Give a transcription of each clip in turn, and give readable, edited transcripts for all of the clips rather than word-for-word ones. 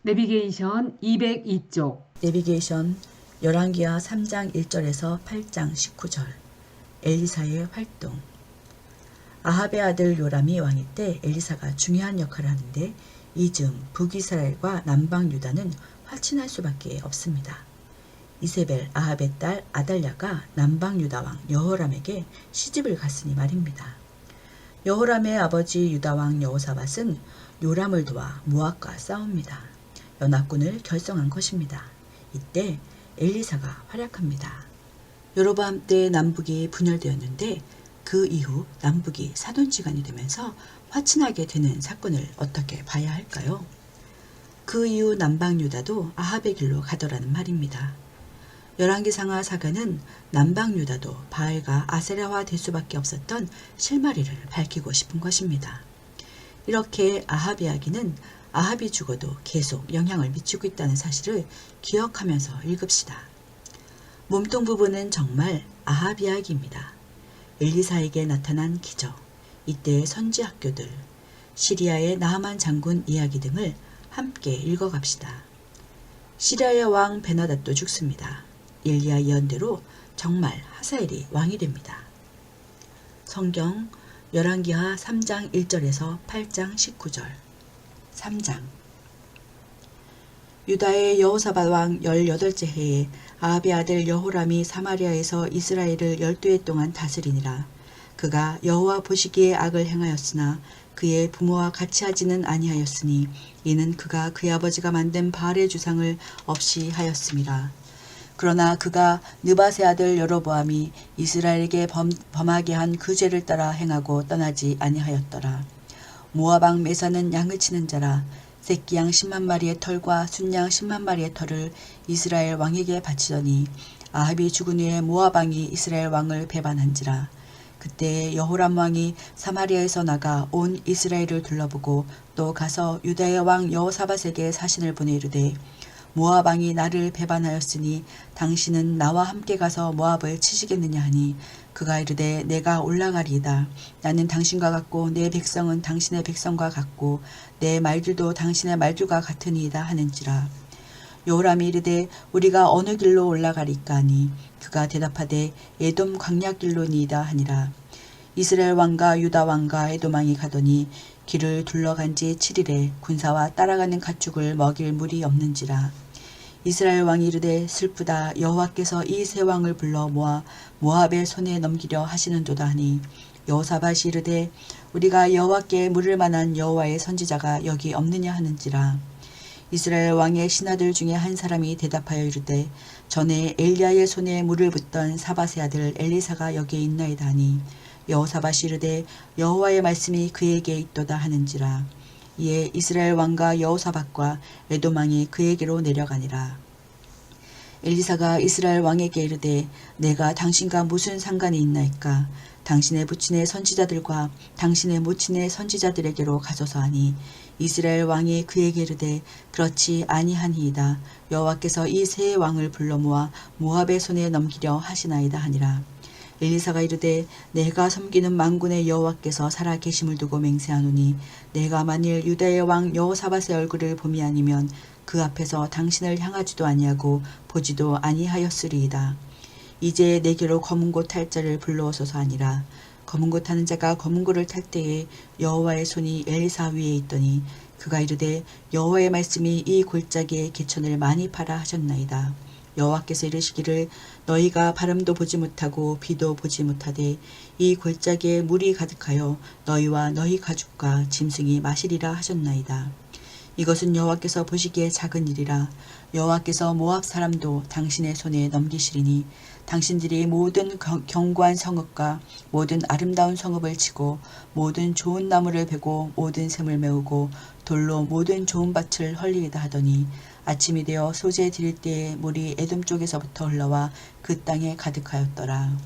내비게이션 202쪽. 내비게이션 열왕기하 3장 1절에서 8장 19절. 엘리사의 활동. 아합의 아들 요람이 왕위 때 엘리사가 중요한 역할을 하는데 이 중 북이스라엘과 남방 유다는 화친할 수밖에 없습니다. 이세벨 아합의 딸 아달랴가 남방 유다 왕 여호람에게 시집을 갔으니 말입니다. 여호람의 아버지 유다 왕 여호사밧은 요람을 도와 모압과 싸웁니다. 연합군을 결성한 것입니다. 이때 엘리사가 활약합니다. 여로보암 때 남북이 분열되었는데 그 이후 남북이 사돈지간이 되면서 화친하게 되는 사건을 어떻게 봐야 할까요? 그 이후 남방 유다도 아합의 길로 가더라는 말입니다. 열왕기상하 사가는 남방 유다도 바알과 아세라화 될 수밖에 없었던 실마리를 밝히고 싶은 것입니다. 이렇게 아합 이야기는 아합이 죽어도 계속 영향을 미치고 있다는 사실을 기억하면서 읽읍시다. 몸통 부분은 정말 아합 이야기입니다. 엘리사에게 나타난 기적, 이때의 선지 학교들, 시리아의 나하만 장군 이야기 등을 함께 읽어갑시다. 시리아의 왕 베나닷도 죽습니다. 엘리야 예언대로 정말 하사엘이 왕이 됩니다. 성경 열왕기하 3장 1절에서 8장 19절. 3장. 유다의 여호사밧 왕 18째 해에 아합의 아들 여호람이 사마리아에서 이스라엘을 12해 동안 다스리니라. 그가 여호와 보시기에 악을 행하였으나 그의 부모와 같이 하지는 아니하였으니 이는 그가 그의 아버지가 만든 바알의 주상을 없이 하였음이라. 그러나 그가 느밧의 아들 여로보암이 이스라엘에게 범하게 한 그 죄를 따라 행하고 떠나지 아니하였더라. 모압 왕 메사는 양을 치는 자라. 새끼 양 10만 마리의 털과 순양 10만 마리의 털을 이스라엘 왕에게 바치더니 아합이 죽은 후에 모압 왕이 이스라엘 왕을 배반한지라. 그때 여호람 왕이 사마리아에서 나가 온 이스라엘을 둘러보고 또 가서 유다의 왕 여호사밧에게 사신을 보내 이르되 모압 왕이 나를 배반하였으니 당신은 나와 함께 가서 모압을 치시겠느냐 하니 그가 이르되 내가 올라가리이다. 나는 당신과 같고 내 백성은 당신의 백성과 같고 내 말들도 당신의 말들과 같으니이다 하는지라. 여호람이 이르되 우리가 어느 길로 올라가리까 하니 그가 대답하되 에돔 광야길로니이다 하니라. 이스라엘 왕과 유다 왕과 에돔 왕이 가더니 길을 둘러간 지 7일에 군사와 따라가는 가축을 먹일 물이 없는지라. 이스라엘 왕이 이르되 슬프다. 여호와께서 이 세 왕을 불러 모아 모압의 손에 넘기려 하시는도다 하니 여호사밧이 이르되 우리가 여호와께 물을 만한 여호와의 선지자가 여기 없느냐 하는지라. 이스라엘 왕의 신하들 중에 한 사람이 대답하여 이르되 전에 엘리야의 손에 물을 붓던 사밧의 아들 엘리사가 여기에 있나이다 하니 여호사밧이 이르되 여호와의 말씀이 그에게 있도다 하는지라. 이에 이스라엘 왕과 여호사밧과 에돔 왕이 그에게로 내려가니라. 엘리사가 이스라엘 왕에게 이르되 내가 당신과 무슨 상관이 있나이까. 당신의 부친의 선지자들과 당신의 모친의 선지자들에게로 가소서 하니 이스라엘 왕이 그에게 이르되 그렇지 아니하니이다. 여호와께서 이 세 왕을 불러 모아 모압의 손에 넘기려 하시나이다 하니라. 엘리사가 이르되 내가 섬기는 만군의 여호와께서 살아 계심을 두고 맹세하노니 내가 만일 유다의 왕 여호사밧의 얼굴을 봄이 아니면 그 앞에서 당신을 향하지도 아니하고 보지도 아니하였으리이다. 이제 내게로 검은 고 탈 자를 불러오소서 하니라. 검은 고 타는 자가 검은 고를 탈 때에 여호와의 손이 엘리사 위에 있더니 그가 이르되 여호와의 말씀이 이 골짜기에 개천을 많이 파라 하셨나이다. 여호와께서 이르시기를 너희가 바람도 보지 못하고 비도 보지 못하되 이 골짜기에 물이 가득하여 너희와 너희 가죽과 짐승이 마시리라 하셨나이다. 이것은 여호와께서 보시기에 작은 일이라. 여호와께서 모압 사람도 당신의 손에 넘기시리니 당신들이 모든 견고한 성읍과 모든 아름다운 성읍을 치고 모든 좋은 나무를 베고 모든 샘을 메우고 돌로 모든 좋은 밭을 헐리이다 하더니 아침이 되어 소재 드릴 때에 물이 에돔 쪽에서부터 흘러와 그 땅에 가득하였더라.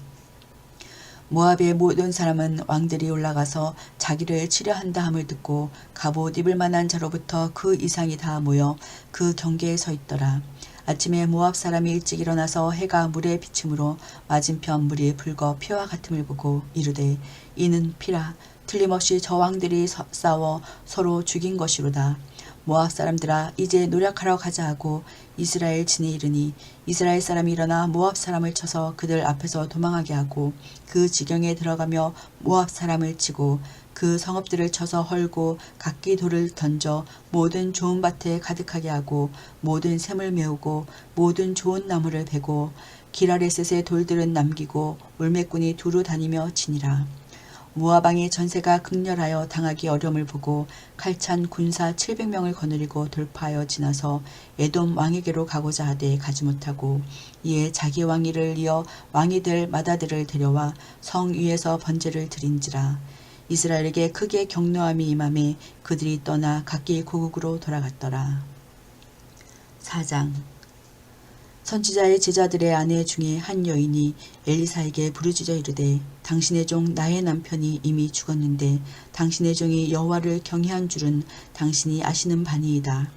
모압의 모든 사람은 왕들이 올라가서 자기를 치려한다 함을 듣고 갑옷 입을 만한 자로부터 그 이상이 다 모여 그 경계에 서 있더라. 아침에 모압 사람이 일찍 일어나서 해가 물에 비침으로 맞은편 물이 붉어 피와 같음을 보고 이르되 이는 피라. 틀림없이 저 왕들이 싸워 서로 죽인 것이로다. 모압 사람들아 이제 노력하러 가자 하고 이스라엘 진에 이르니 이스라엘 사람이 일어나 모압 사람을 쳐서 그들 앞에서 도망하게 하고 그 지경에 들어가며 모압 사람을 치고 그 성읍들을 쳐서 헐고 각기 돌을 던져 모든 좋은 밭에 가득하게 하고 모든 샘을 메우고 모든 좋은 나무를 베고 기라레셋의 돌들은 남기고 올매꾼이 두루 다니며 치니라. 모압 왕의 전세가 극렬하여 당하기 어려움을 보고 칼찬 군사 700명을 거느리고 돌파하여 지나서 에돔 왕에게로 가고자 하되 가지 못하고 이에 자기 왕위를 이어 왕이 될 마다들을 데려와 성 위에서 번제를 드린지라. 이스라엘에게 크게 격노함이 임함에 그들이 떠나 각기 고국으로 돌아갔더라. 4장. 선지자의 제자들의 아내 중에 한 여인이 엘리사에게 부르짖어 이르되 당신의 종 나의 남편이 이미 죽었는데 당신의 종이 여호와를 경외한 줄은 당신이 아시는 바니이다.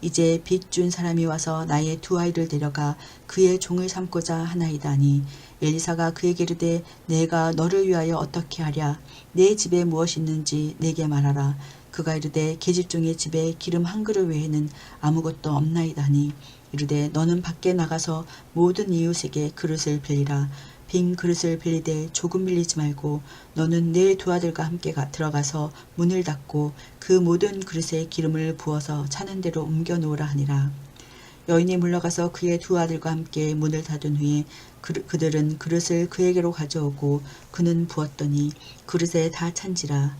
이제 빚 준 사람이 와서 나의 두 아이를 데려가 그의 종을 삼고자 하나이다 하니 엘리사가 그에게 이르되 내가 너를 위하여 어떻게 하랴. 내 집에 무엇이 있는지 내게 말하라. 그가 이르되 계집종의 집에 기름 한 그릇 외에는 아무것도 없나이다 하니 이르되 너는 밖에 나가서 모든 이웃에게 그릇을 빌리라. 빈 그릇을 빌리되 조금 빌리지 말고 너는 내 두 아들과 함께 들어가서 문을 닫고 그 모든 그릇에 기름을 부어서 차는 대로 옮겨 놓으라 하니라. 여인이 물러가서 그의 두 아들과 함께 문을 닫은 후에 그들은 그릇을 그에게로 가져오고 그는 부었더니 그릇에 다 찬지라.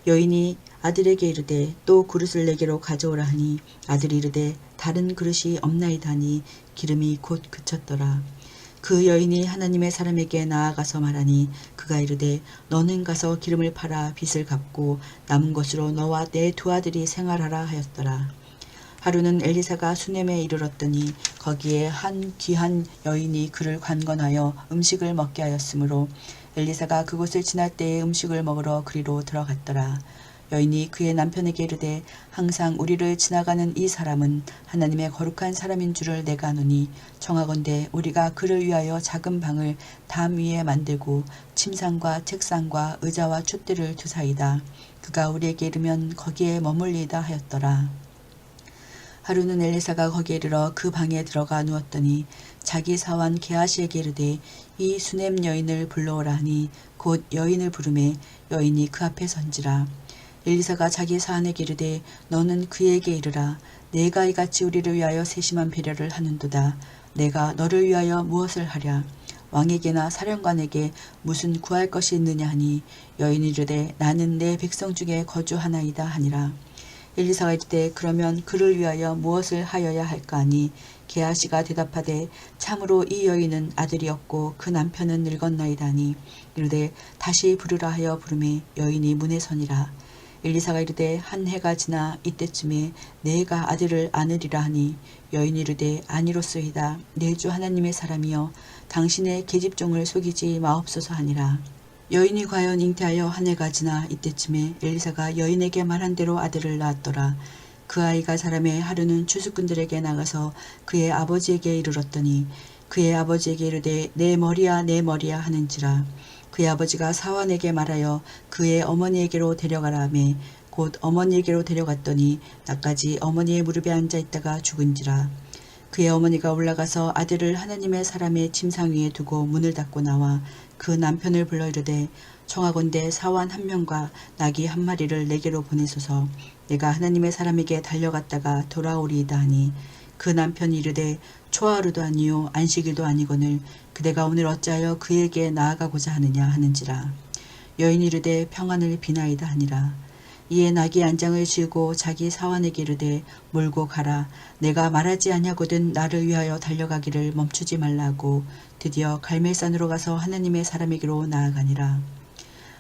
여인이 아들에게 이르되 또 그릇을 내게로 가져오라 하니 아들이 이르되 다른 그릇이 없나이다 하니 기름이 곧 그쳤더라. 그 여인이 하나님의 사람에게 나아가서 말하니 그가 이르되 너는 가서 기름을 팔아 빚을 갚고 남은 것으로 너와 내 두 아들이 생활하라 하였더라. 하루는 엘리사가 수넴에 이르렀더니 거기에 한 귀한 여인이 그를 관건하여 음식을 먹게 하였으므로 엘리사가 그곳을 지날 때에 음식을 먹으러 그리로 들어갔더라. 여인이 그의 남편에게 이르되 항상 우리를 지나가는 이 사람은 하나님의 거룩한 사람인 줄을 내가 아노니 청하건대 우리가 그를 위하여 작은 방을 담 위에 만들고 침상과 책상과 의자와 촛대를 두사이다. 그가 우리에게 이르면 거기에 머물리이다 하였더라. 하루는 엘리사가 거기에 이르러 그 방에 들어가 누웠더니 자기 사환 게하시에게 이르되 이 수넴 여인을 불러오라 하니 곧 여인을 부르매 여인이 그 앞에 선지라. 엘리사가 자기 사환에게 이르되 너는 그에게 이르라. 내가 이같이 우리를 위하여 세심한 배려를 하는도다. 내가 너를 위하여 무엇을 하랴. 왕에게나 사령관에게 무슨 구할 것이 있느냐 하니 여인이 이르되 나는 내 백성 중에 거주하나이다 하니라. 엘리사가 이르되 그러면 그를 위하여 무엇을 하여야 할까 하니 게하시가 대답하되 참으로 이 여인은 아들이 없고 그 남편은 늙었나이다 하니 이르되 다시 부르라 하여 부르매 여인이 문에 서니라. 엘리사가 이르되 한 해가 지나 이때쯤에 내가 아들을 안으리라 하니 여인이 이르되 아니로소이다. 내 주 하나님의 사람이여 당신의 계집종을 속이지 마옵소서 하니라. 여인이 과연 잉태하여 한 해가 지나 이때쯤에 엘리사가 여인에게 말한 대로 아들을 낳았더라. 그 아이가 자라매 하루는 추수꾼들에게 나가서 그의 아버지에게 이르렀더니 그의 아버지에게 이르되 내 머리야 내 머리야 하는지라. 그의 아버지가 사환에게 말하여 그의 어머니에게로 데려가라 하매 곧 어머니에게로 데려갔더니 나까지 어머니의 무릎에 앉아 있다가 죽은지라. 그의 어머니가 올라가서 아들을 하나님의 사람의 침상 위에 두고 문을 닫고 나와 그 남편을 불러 이르되 청하건대 사환 한 명과 나귀 한 마리를 내게로 보내소서. 내가 하나님의 사람에게 달려갔다가 돌아오리이다 하니 그 남편이 이르되 초하루도 아니요 안식일도 아니거늘 그대가 오늘 어찌하여 그에게 나아가고자 하느냐 하는지라. 여인이 이르되 평안을 비나이다 하니라. 이에 나귀 안장을 쥐고 자기 사환에게 이르되 몰고 가라. 내가 말하지 아니하거든 나를 위하여 달려가기를 멈추지 말라고 드디어 갈멜산으로 가서 하나님의 사람에게로 나아가니라.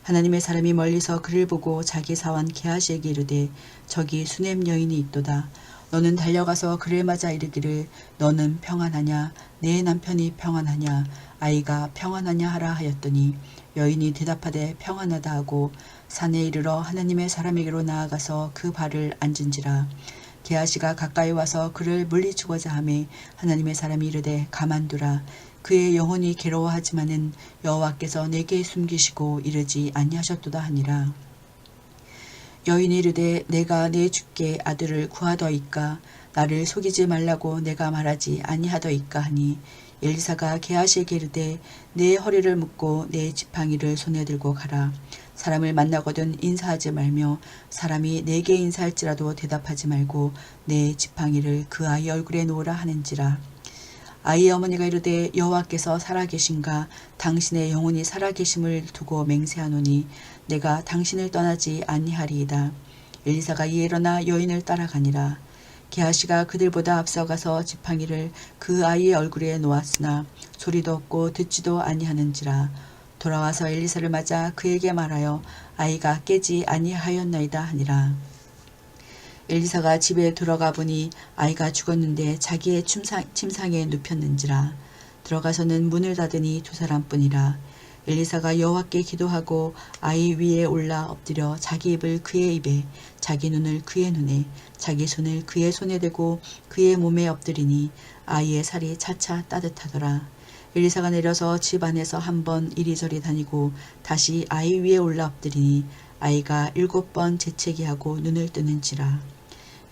하나님의 사람이 멀리서 그를 보고 자기 사환 게하시에게 이르되 저기 수넴 여인이 있도다. 너는 달려가서 그를 맞아 이르기를 너는 평안하냐 내 남편이 평안하냐 아이가 평안하냐 하라 하였더니 여인이 대답하되 평안하다 하고 산에 이르러 하나님의 사람에게로 나아가서 그 발을 앉은지라. 게하시가 가까이 와서 그를 물리치고자 하매 하나님의 사람이 이르되 가만두라. 그의 영혼이 괴로워하지만은 여호와께서 내게 숨기시고 이르지 아니하셨도다 하니라. 여인이 이르되 내가 내 주께 아들을 구하더이까 나를 속이지 말라고 내가 말하지 아니하더이까 하니 엘리사가 게하시에게 이르되 내 허리를 묶고 내 지팡이를 손에 들고 가라. 사람을 만나거든 인사하지 말며 사람이 내게 인사할지라도 대답하지 말고 내 지팡이를 그 아이 얼굴에 놓으라 하는지라. 아이의 어머니가 이르되 여호와께서 살아계신가 당신의 영혼이 살아계심을 두고 맹세하노니 내가 당신을 떠나지 아니하리이다. 엘리사가 이에 일어나 여인을 따라가니라. 게하시가 그들보다 앞서가서 지팡이를 그 아이의 얼굴에 놓았으나 소리도 없고 듣지도 아니하는지라. 돌아와서 엘리사를 맞아 그에게 말하여 아이가 깨지 아니하였나이다 하니라. 엘리사가 집에 들어가 보니 아이가 죽었는데 자기의 침상에 눕혔는지라. 들어가서는 문을 닫으니 두 사람뿐이라. 엘리사가 여호와께 기도하고 아이 위에 올라 엎드려 자기 입을 그의 입에 자기 눈을 그의 눈에 자기 손을 그의 손에 대고 그의 몸에 엎드리니 아이의 살이 차차 따뜻하더라. 엘리사가 내려서 집 안에서 한 번 이리저리 다니고 다시 아이 위에 올라 엎드리니 아이가 7번 재채기하고 눈을 뜨는지라.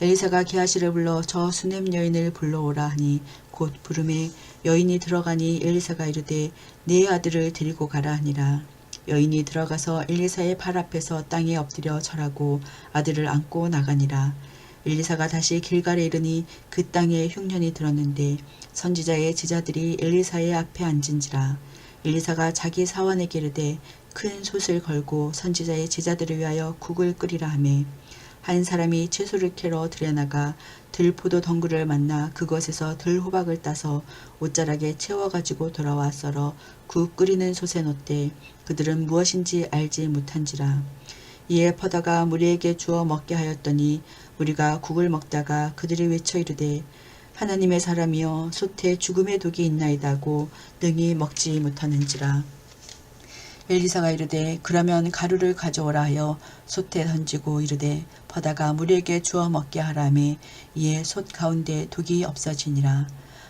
엘리사가 게하시를 불러 저 수넴 여인을 불러오라 하니 곧 부름에 여인이 들어가니 엘리사가 이르되 내 아들을 데리고 가라 하니라. 여인이 들어가서 엘리사의 발 앞에서 땅에 엎드려 절하고 아들을 안고 나가니라. 엘리사가 다시 길갈에 이르니 그 땅에 흉년이 들었는데 선지자의 제자들이 엘리사의 앞에 앉은지라. 엘리사가 자기 사원에게 이르되 큰 솥을 걸고 선지자의 제자들을 위하여 국을 끓이라 하매 한 사람이 채소를 캐러 들여나가 들포도 덩굴을 만나 그것에서 들호박을 따서 옷자락에 채워가지고 돌아와 썰어 국 끓이는 솥에 넣되 그들은 무엇인지 알지 못한지라. 이에 퍼다가 무리에게 주어 먹게 하였더니 우리가 국을 먹다가 그들이 외쳐 이르되 하나님의 사람이여 솥에 죽음의 독이 있나이다고 능히 먹지 못하는지라. 엘리사가 이르되 그러면 가루를 가져오라 하여 솥에 던지고 이르되 퍼다가 무리에게 주어 먹게 하라매 이에 솥 가운데 독이 없어지니라.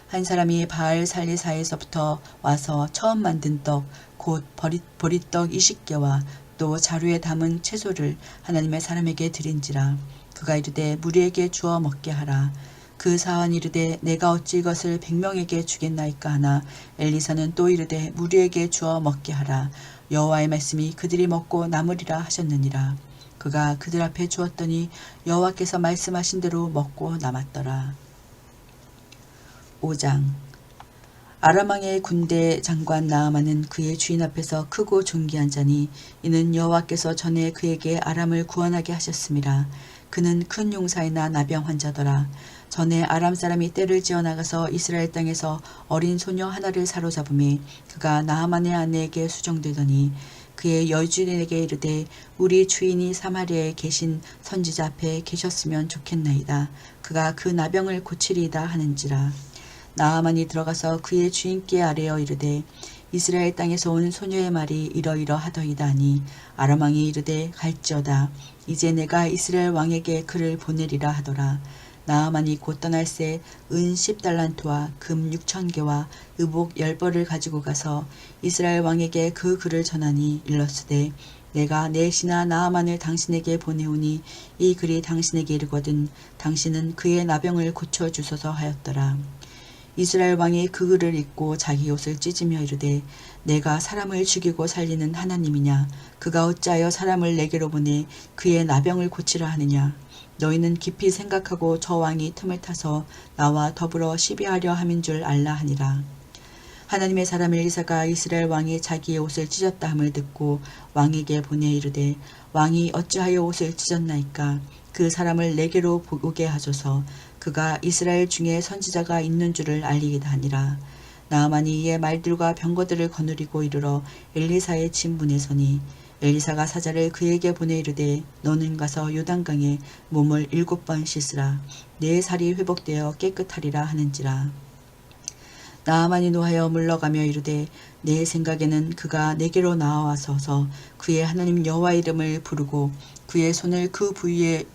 한 사람이 바알 살리사에서부터 와서 처음 만든 떡 곧 보리떡 20개와 또 자루에 담은 채소를 하나님의 사람에게 드린지라. 그가 이르되 무리에게 주어 먹게 하라. 그 사환이 이르되 내가 어찌 이것을 100명에게 주겠나이까 하나 엘리사는 또 이르되 무리에게 주어 먹게 하라. 여호와의 말씀이 그들이 먹고 남으리라 하셨느니라. 그가 그들 앞에 주었더니 여호와께서 말씀하신 대로 먹고 남았더라. 5장. 아람 왕의 군대 장관 나아만은 그의 주인 앞에서 크고 존귀한 자니 이는 여호와께서 전에 그에게 아람을 구원하게 하셨음이라. 그는 큰 용사이나 나병 환자더라. 전에 아람 사람이 떼를 지어 나가서 이스라엘 땅에서 어린 소녀 하나를 사로잡음에 그가 나아만의 아내에게 수정되더니 그의 여주인에게 이르되 우리 주인이 사마리아에 계신 선지자 앞에 계셨으면 좋겠나이다. 그가 그 나병을 고치리이다 하는지라. 나아만이 들어가서 그의 주인께 아뢰어 이르되 이스라엘 땅에서 온 소녀의 말이 이러이러하더이다 하니 아람 왕이 이르되 갈지어다. 이제 내가 이스라엘 왕에게 그를 보내리라 하더라. 나아만이 곧 떠날새 은 10달란트와 금 6,000개와 의복 10벌을 가지고 가서 이스라엘 왕에게 그 글을 전하니 일렀으되 내가 내 신하 나아만을 당신에게 보내오니 이 글이 당신에게 이르거든 당신은 그의 나병을 고쳐주소서 하였더라. 이스라엘 왕이 그 글을 읽고 자기 옷을 찢으며 이르되 내가 사람을 죽이고 살리는 하나님이냐. 그가 어찌하여 사람을 내게로 보내 그의 나병을 고치라 하느냐. 너희는 깊이 생각하고 저 왕이 틈을 타서 나와 더불어 시비하려 함인 줄 알라 하니라. 하나님의 사람 엘리사가 이스라엘 왕이 자기의 옷을 찢었다 함을 듣고 왕에게 보내 이르되 왕이 어찌하여 옷을 찢었나이까. 그 사람을 내게로 오게 하소서. 그가 이스라엘 중에 선지자가 있는 줄을 알리이다 하니라. 나아만이 이에 말들과 병거들을 거느리고 이르러 엘리사의 집 문에 서니 엘리사가 사자를 그에게 보내 이르되 너는 가서 요단강에 몸을 7번 씻으라. 내 살이 회복되어 깨끗하리라 하는지라. 나아만이 노하여 물러가며 이르되 내 생각에는 그가 내게로 나와서서 그의 하나님 여호와 이름을 부르고 그의 손을 그 부위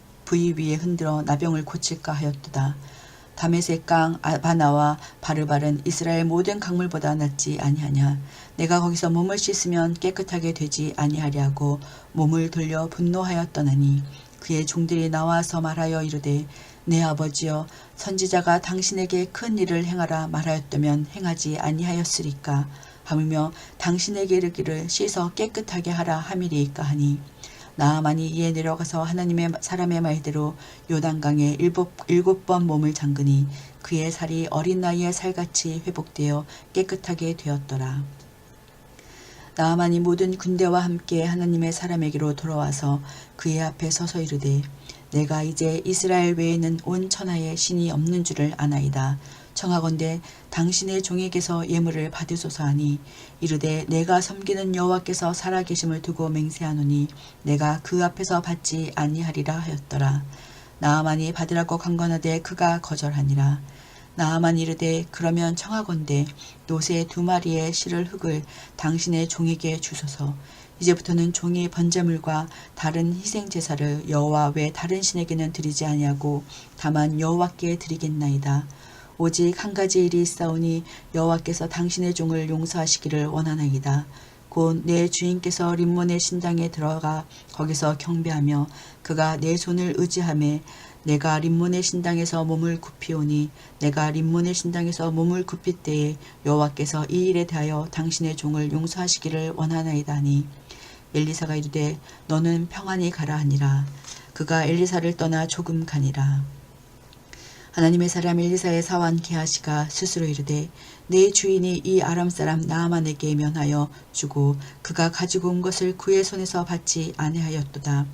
위에 흔들어 나병을 고칠까 하였도다. 다메섹 강 아바나와 바르발은 이스라엘 모든 강물보다 낫지 아니하냐. 내가 거기서 몸을 씻으면 깨끗하게 되지 아니하랴고 몸을 돌려 분노하였더니 그의 종들이 나와서 말하여 이르되 내 아버지여 선지자가 당신에게 큰 일을 행하라 말하였다면 행하지 아니하였으리까 하물며 당신에게 이르기를 씻어 깨끗하게 하라 함이리이까 하니 나아만이 이에 내려가서 하나님의 사람의 말대로 요단강에 일곱 번 몸을 잠그니 그의 살이 어린 나이의 살같이 회복되어 깨끗하게 되었더라. 나아만이 모든 군대와 함께 하나님의 사람에게로 돌아와서 그의 앞에 서서 이르되 내가 이제 이스라엘 외에는 온 천하에 신이 없는 줄을 아나이다. 청하건대 당신의 종에게서 예물을 받으소서 하니 이르되 내가 섬기는 여호와께서 살아계심을 두고 맹세하노니 내가 그 앞에서 받지 아니하리라 하였더라. 나아만이 받으라고 강건하되 그가 거절하니라. 나아만이 이르되 그러면 청하건대 노새 2마리의 실을 흙을 당신의 종에게 주소서. 이제부터는 종이 번제물과 다른 희생제사를 여호와 외 다른 신에게는 드리지 아니하고 다만 여호와께 드리겠나이다. 오직 한 가지 일이 있사오니 여호와께서 당신의 종을 용서하시기를 원하나이다. 곧 내 주인께서 림몬의 신당에 들어가 거기서 경배하며 그가 내 손을 의지하매 내가 림몬의 신당에서 몸을 굽히오니 내가 림몬의 신당에서 몸을 굽힐 때에 여호와께서 이 일에 대하여 당신의 종을 용서하시기를 원하나이다 하니 엘리사가 이르되 너는 평안히 가라 하니라. 그가 엘리사를 떠나 조금 가니라. 하나님의 사람 엘리사의 사환 게하시가 스스로 이르되 내 주인이 이 아람 사람 나아만에게 면하여 주고 그가 가지고 온 것을 그의 손에서 받지 아니하였도다.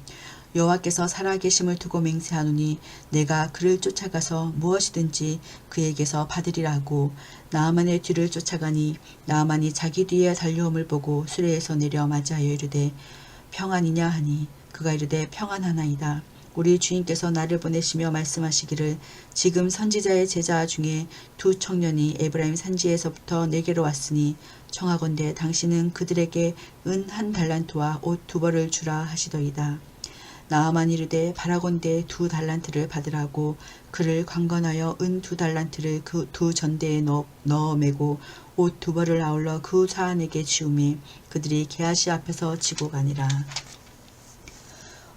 여호와께서 살아계심을 두고 맹세하노니 내가 그를 쫓아가서 무엇이든지 그에게서 받으리라 하고 나아만의 뒤를 쫓아가니 나아만이 자기 뒤에 달려옴을 보고 수레에서 내려 맞이하여 이르되 평안이냐 하니 그가 이르되 평안하나이다. 우리 주인께서 나를 보내시며 말씀하시기를 지금 선지자의 제자 중에 2 청년이 에브라임 산지에서부터 내게로 왔으니 청하건대 당신은 그들에게 은 1달란트와 옷 2벌을 주라 하시더이다. 나아만 이르되 바라건대 2 달란트를 받으라고 그를 강건하여 은 2 달란트를 그 2 전대에 넣어 매고 옷 2벌을 아울러 그 사안에게 지우매 그들이 게하시 앞에서 지고 가니라.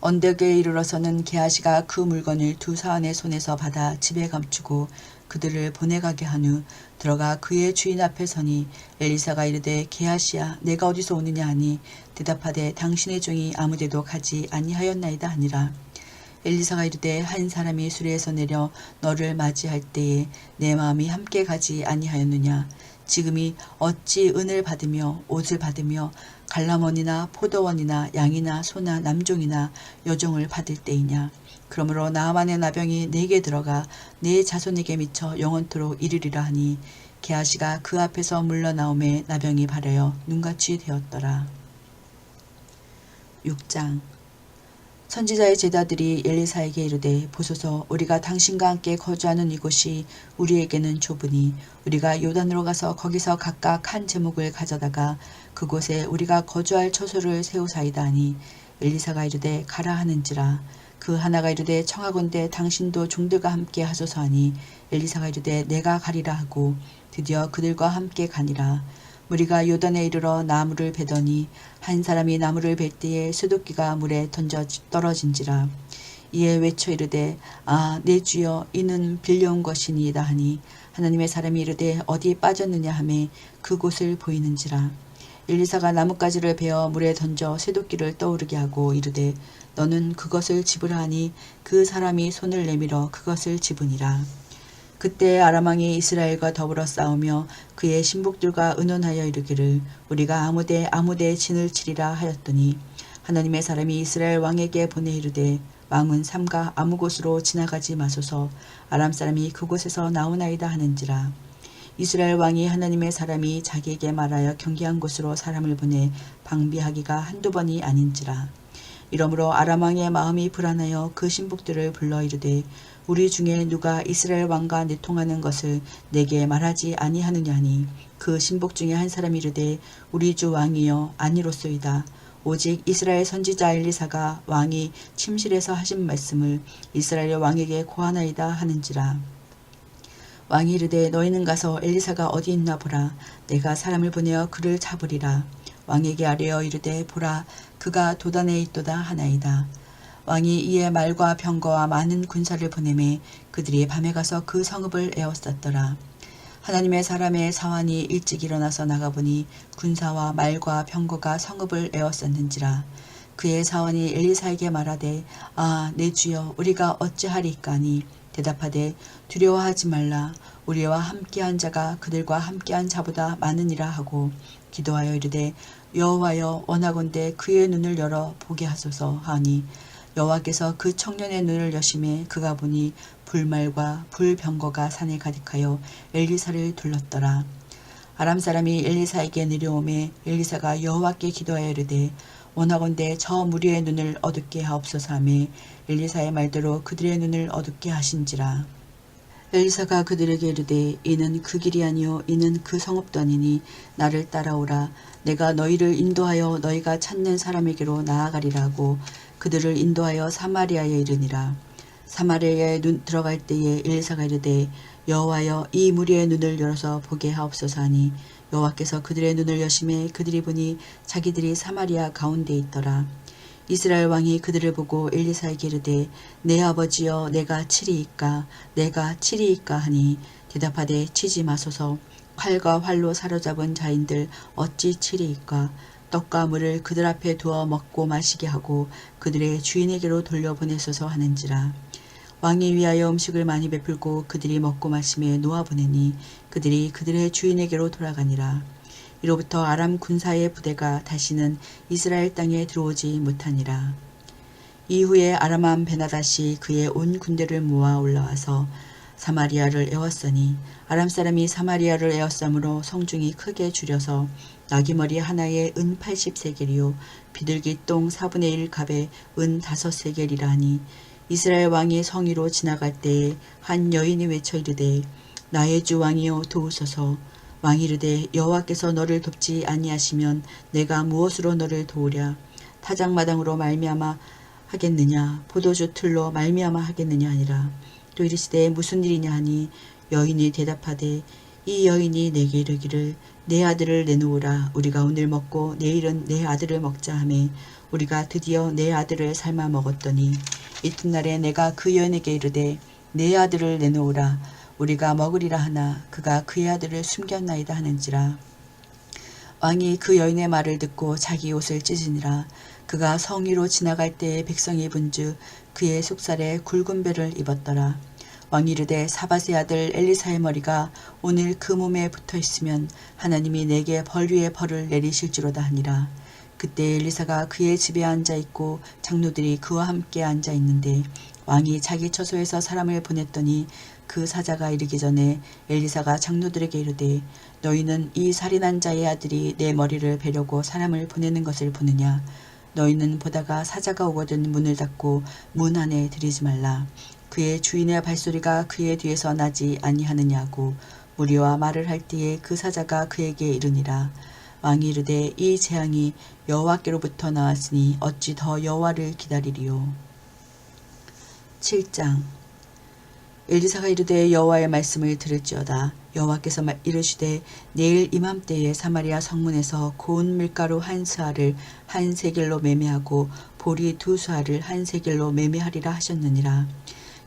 언덕에 이르러서는 게하시가 그 물건을 2 사안의 손에서 받아 집에 감추고 그들을 보내가게 한 후 들어가 그의 주인 앞에 서니 엘리사가 이르되 게하시야 내가 어디서 오느냐 하니 대답하되 당신의 종이 아무데도 가지 아니하였나이다 하니라. 엘리사가 이르되 한 사람이 수레에서 내려 너를 맞이할 때에 내 마음이 함께 가지 아니하였느냐. 지금이 어찌 은을 받으며 옷을 받으며 갈라몬이나 포도원이나 양이나 소나 남종이나 여종을 받을 때이냐. 그러므로 나아만의 나병이 내게 들어가 내 자손에게 미쳐 영원토록 이르리라 하니 게하시가 그 앞에서 물러나오매 나병이 바래어 눈같이 되었더라. 6장 선지자의 제자들이 엘리사에게 이르되 보소서 우리가 당신과 함께 거주하는 이곳이 우리에게는 좁으니 우리가 요단으로 가서 거기서 각각 한 제목을 가져다가 그곳에 우리가 거주할 처소를 세우사이다 하니 엘리사가 이르되 가라 하는지라. 그 하나가 이르되 청하건대 당신도 종들과 함께 하소서 하니 엘리사가 이르되 내가 가리라 하고 드디어 그들과 함께 가니라. 무리가 요단에 이르러 나무를 베더니 한 사람이 나무를 벨 때에 수도끼가 물에 던져 떨어진지라. 이에 외쳐 이르되 아 내 주여 이는 빌려온 것이니이다 하니 하나님의 사람이 이르되 어디 빠졌느냐 하매 그곳을 보이는지라. 엘리사가 나뭇가지를 베어 물에 던져 쇠도끼를 떠오르게 하고 이르되 너는 그것을 집으라 하니 그 사람이 손을 내밀어 그것을 집으니라. 그때 아람 왕이 이스라엘과 더불어 싸우며 그의 신복들과 의논하여 이르기를 우리가 아무데에 진을 치리라 하였더니 하나님의 사람이 이스라엘 왕에게 보내 이르되 왕은 삼가 아무 곳으로 지나가지 마소서 아람 사람이 그곳에서 나오나이다 하는지라. 이스라엘 왕이 하나님의 사람이 자기에게 말하여 경계한 곳으로 사람을 보내 방비하기가 한두 번이 아닌지라. 이러므로 아람 왕의 마음이 불안하여 그 신복들을 불러 이르되 우리 중에 누가 이스라엘 왕과 내통하는 것을 내게 말하지 아니하느냐 하니 그 신복 중에 한 사람이 이르되 우리 주 왕이여 아니로소이다. 오직 이스라엘 선지자 엘리사가 왕이 침실에서 하신 말씀을 이스라엘 왕에게 고하나이다 하는지라. 왕이 이르되 너희는 가서 엘리사가 어디 있나 보라. 내가 사람을 보내어 그를 잡으리라. 왕에게 아뢰어 이르되 보라 그가 도단에 있도다 하나이다. 왕이 이에 말과 병거와 많은 군사를 보내매 그들이 밤에 가서 그 성읍을 에워쌌더라. 하나님의 사람의 사환이 일찍 일어나서 나가보니 군사와 말과 병거가 성읍을 에워쌌는지라. 그의 사환이 엘리사에게 말하되 아 내 주여 우리가 어찌하리까 하니 대답하되 두려워하지 말라. 우리와 함께한 자가 그들과 함께한 자보다 많으니라 하고 기도하여 이르되 여호와여 원하건대 그의 눈을 열어 보게 하소서 하니 여호와께서 그 청년의 눈을 여심해 그가 보니 불말과 불병거가 산에 가득하여 엘리사를 둘렀더라. 아람 사람이 엘리사에게 내려오매 엘리사가 여호와께 기도하여 이르되 원하건대 저 무리의 눈을 어둡게 하옵소서 하며 엘리사의 말대로 그들의 눈을 어둡게 하신지라. 엘리사가 그들에게 이르되 이는 그 길이 아니요 이는 그 성읍도 아니니 나를 따라오라. 내가 너희를 인도하여 너희가 찾는 사람에게로 나아가리라 하고 그들을 인도하여 사마리아에 이르니라. 사마리아에 들어갈 때에 엘리사가 이르되 여호와여 이 무리의 눈을 열어서 보게 하옵소서 하니 여호와께서 그들의 눈을 여심해 그들이 보니 자기들이 사마리아 가운데 있더라. 이스라엘 왕이 그들을 보고 엘리사에게 이르되 내 아버지여 내가 치리이까 내가 치리이까 하니 대답하되 치지 마소서. 칼과 활로 사로잡은 자인들 어찌 치리이까. 떡과 물을 그들 앞에 두어 먹고 마시게 하고 그들의 주인에게로 돌려보내소서 하는지라. 왕이 위하여 음식을 많이 베풀고 그들이 먹고 마심에 놓아보내니 그들이 그들의 주인에게로 돌아가니라. 이로부터 아람 군사의 부대가 다시는 이스라엘 땅에 들어오지 못하니라. 이후에 아람왕 베나닷이 그의 온 군대를 모아 올라와서 사마리아를 에웠으니 아람 사람이 사마리아를 에웠으므로 성중이 크게 줄여서 나귀머리 하나에 은 80세겔이요 비둘기 똥 4분의 1 갑에 은 5세겔이라 하니 이스라엘 왕이 성 위로 지나갈 때에 한 여인이 외쳐 이르되 나의 주 왕이여 도우소서. 왕이 이르되 여호와께서 너를 돕지 아니하시면 내가 무엇으로 너를 도우랴. 타작마당으로 말미암아 하겠느냐 포도주 틀로 말미암아 하겠느냐 하니라. 또 이르시되 무슨 일이냐 하니 여인이 대답하되 이 여인이 내게 이르기를 내 아들을 내놓으라. 우리가 오늘 먹고 내일은 내 아들을 먹자 하매 우리가 드디어 내 아들을 삶아 먹었더니 이튿날에 내가 그 여인에게 이르되 내 아들을 내놓으라. 우리가 먹으리라 하나 그가 그의 아들을 숨겼나이다 하는지라. 왕이 그 여인의 말을 듣고 자기 옷을 찢으니라. 그가 성 위로 지나갈 때에 백성이 본즉 그의 속살에 굵은 배를 입었더라. 왕이 이르되 사밧의 아들 엘리사의 머리가 오늘 그 몸에 붙어 있으면 하나님이 내게 벌 위에 벌을 내리실지로다 하니라. 그때 엘리사가 그의 집에 앉아 있고 장로들이 그와 함께 앉아 있는데 왕이 자기 처소에서 사람을 보냈더니 그 사자가 이르기 전에 엘리사가 장로들에게 이르되 너희는 이 살인한 자의 아들이 내 머리를 베려고 사람을 보내는 것을 보느냐. 너희는 보다가 사자가 오거든 문을 닫고 문 안에 들이지 말라. 그의 주인의 발소리가 그의 뒤에서 나지 아니하느냐고 무리와 말을 할 때에 그 사자가 그에게 이르니라. 왕이 이르되 이 재앙이 여호와께로부터 나왔으니 어찌 더 여호와를 기다리리요. 7장. 엘리사가 이르되 여호와의 말씀을 들을지어다. 여호와께서 이르시되 내일 이맘때에 사마리아 성문에서 고운 밀가루 한 스아를 한 세겔로 매매하고 보리 2수아를 한 세겔로 매매하리라 하셨느니라.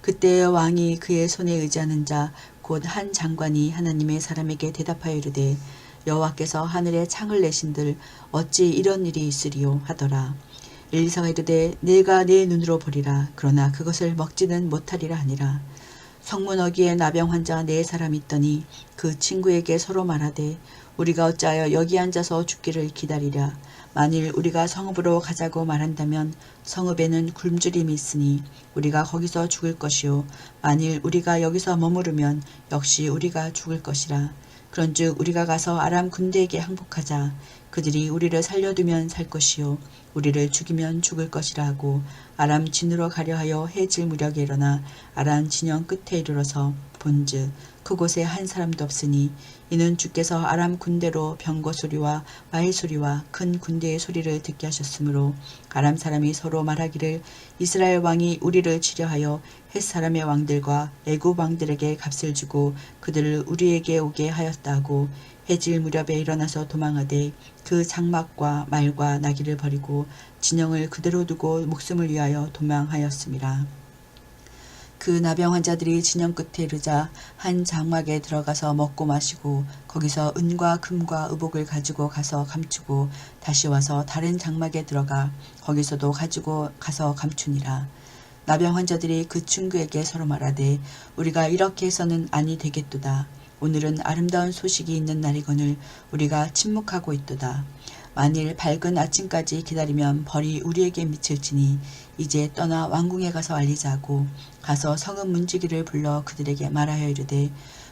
그때 왕이 그의 손에 의지하는 자 곧 한 장관이 하나님의 사람에게 대답하여 이르되 여호와께서 하늘에 창을 내신들 어찌 이런 일이 있으리요 하더라. 엘리사가 이르되 내가 내 눈으로 보리라. 그러나 그것을 먹지는 못하리라 하니라. 성문 어귀에 나병 환자 4사람 있더니 그 친구에게 서로 말하되 우리가 어찌하여 여기 앉아서 죽기를 기다리랴. 만일 우리가 성읍으로 가자고 말한다면 성읍에는 굶주림이 있으니 우리가 거기서 죽을 것이요 만일 우리가 여기서 머무르면 역시 우리가 죽을 것이라. 그런즉 우리가 가서 아람 군대에게 항복하자. 그들이 우리를 살려두면 살 것이요 우리를 죽이면 죽을 것이라 하고 아람 진으로 가려 하여 해질 무렵에 일어나 아람 진영 끝에 이르러서 본즉 그곳에 한 사람도 없으니 이는 주께서 아람 군대로 병거 소리와 말 소리와 큰 군대의 소리를 듣게 하셨으므로 아람 사람이 서로 말하기를 이스라엘 왕이 우리를 치려하여 헷 사람의 왕들과 애굽 왕들에게 값을 주고 그들을 우리에게 오게 하였다 하고 해질 무렵에 일어나서 도망하되 그 장막과 말과 나귀를 버리고 진영을 그대로 두고 목숨을 위하여 도망하였습니다. 그 나병 환자들이 진영 끝에 이르자 한 장막에 들어가서 먹고 마시고 거기서 은과 금과 의복을 가지고 가서 감추고 다시 와서 다른 장막에 들어가 거기서도 가지고 가서 감추니라. 나병 환자들이 그 친구에게 서로 말하되 우리가 이렇게 해서는 아니 되겠도다. 오늘은 아름다운 소식이 있는 날이거늘 우리가 침묵하고 있도다. 만일 밝은 아침까지 기다리면 벌이 우리에게 미칠지니 이제 떠나 왕궁에 가서 알리자고 가서 성읍 문지기를 불러 그들에게 말하여 이르되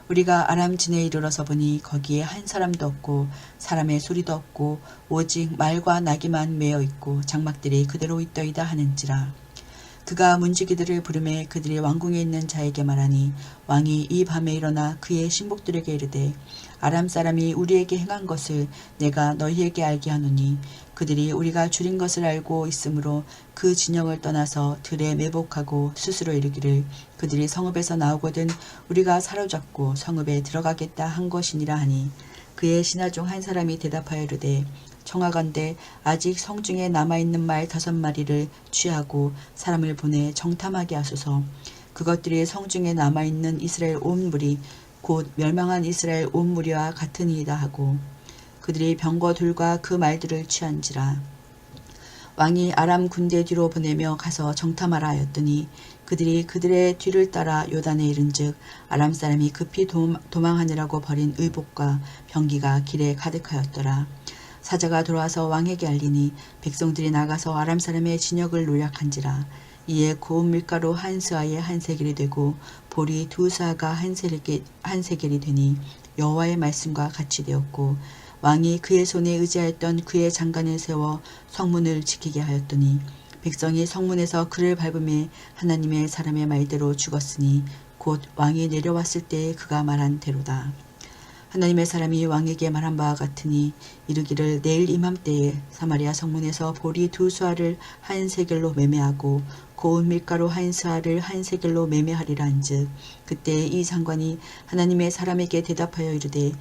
우리가 아람 진에 이르러서 보니 거기에 한 사람도 없고 사람의 소리도 없고 오직 말과 나귀만 매어 있고 장막들이 그대로 있더이다 하는지라. 그가 문지기들을 부르매 그들이 왕궁에 있는 자에게 말하니 왕이 이 밤에 일어나 그의 신복들에게 이르되 아람 사람이 우리에게 행한 것을 내가 너희에게 알게 하노니 그들이 우리가 줄인 것을 알고 있으므로 그 진영을 떠나서 들에 매복하고 스스로 이르기를 그들이 성읍에서 나오거든 우리가 사로잡고 성읍에 들어가겠다 한 것이니라 하니 그의 신하 중 한 사람이 대답하여 이르되 청하건대 아직 성중에 남아있는 말 5마리를 취하고 사람을 보내 정탐하게 하소서. 그것들이 성중에 남아있는 이스라엘 온 무리 곧 멸망한 이스라엘 온 무리와 같으니이다 하고 그들이 병거 둘과 그 말들을 취한지라. 왕이 아람 군대 뒤로 보내며 가서 정탐하라 하였더니 그들이 그들의 뒤를 따라 요단에 이른즉 아람 사람이 급히 도망하느라고 버린 의복과 병기가 길에 가득하였더라. 사자가 돌아와서 왕에게 알리니 백성들이 나가서 아람 사람의 진역을 노략한지라. 이에 고운 밀가루 한 스아에 한 세겔이 되고 보리 2스아가 한 세겔이 되니 여호와의 말씀과 같이 되었고 왕이 그의 손에 의지하였던 그의 장관을 세워 성문을 지키게 하였더니 백성이 성문에서 그를 밟음에 하나님의 사람의 말대로 죽었으니 곧 왕이 내려왔을 때에 그가 말한 대로다. 하나님의 사람이 왕에게 말한 바와 같으니 이르기를 내일 이맘때에 사마리아 성문에서 보리 2스아를 한 세겔로 매매하고 고운 밀가루 한 스아를 한 세겔로 매매하리라 한즉 그때 이 장관이 하나님의 사람에게 대답하여 이르되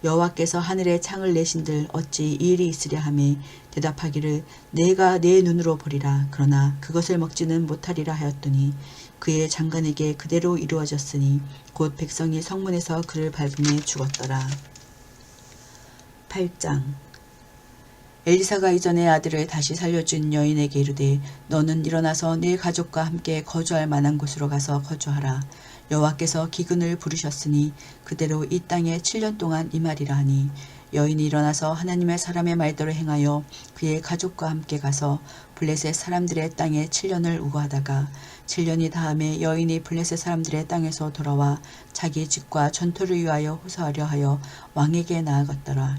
여호와께서 하늘에 창을 내신들 어찌 이 일이 있으랴 하매 대답하기를 내가 내 눈으로 보리라 그러나 그것을 먹지는 못하리라 하였더니 그의 장관에게 그대로 이루어졌으니 곧 백성이 성문에서 그를 밟음에 죽었더라. 8장 엘리사가 이전에 아들을 다시 살려준 여인에게 이르되 너는 일어나서 네 가족과 함께 거주할 만한 곳으로 가서 거주하라. 여호와께서 기근을 부르셨으니 그대로 이 땅에 7년 동안 임하리라 하니 여인이 일어나서 하나님의 사람의 말대로 행하여 그의 가족과 함께 가서 블레셋 사람들의 땅에 7년을 우거하다가 7년이 다음에 여인이 블레셋 사람들의 땅에서 돌아와 자기 집과 전토를 위하여 호소하려 하여 왕에게 나아갔더라.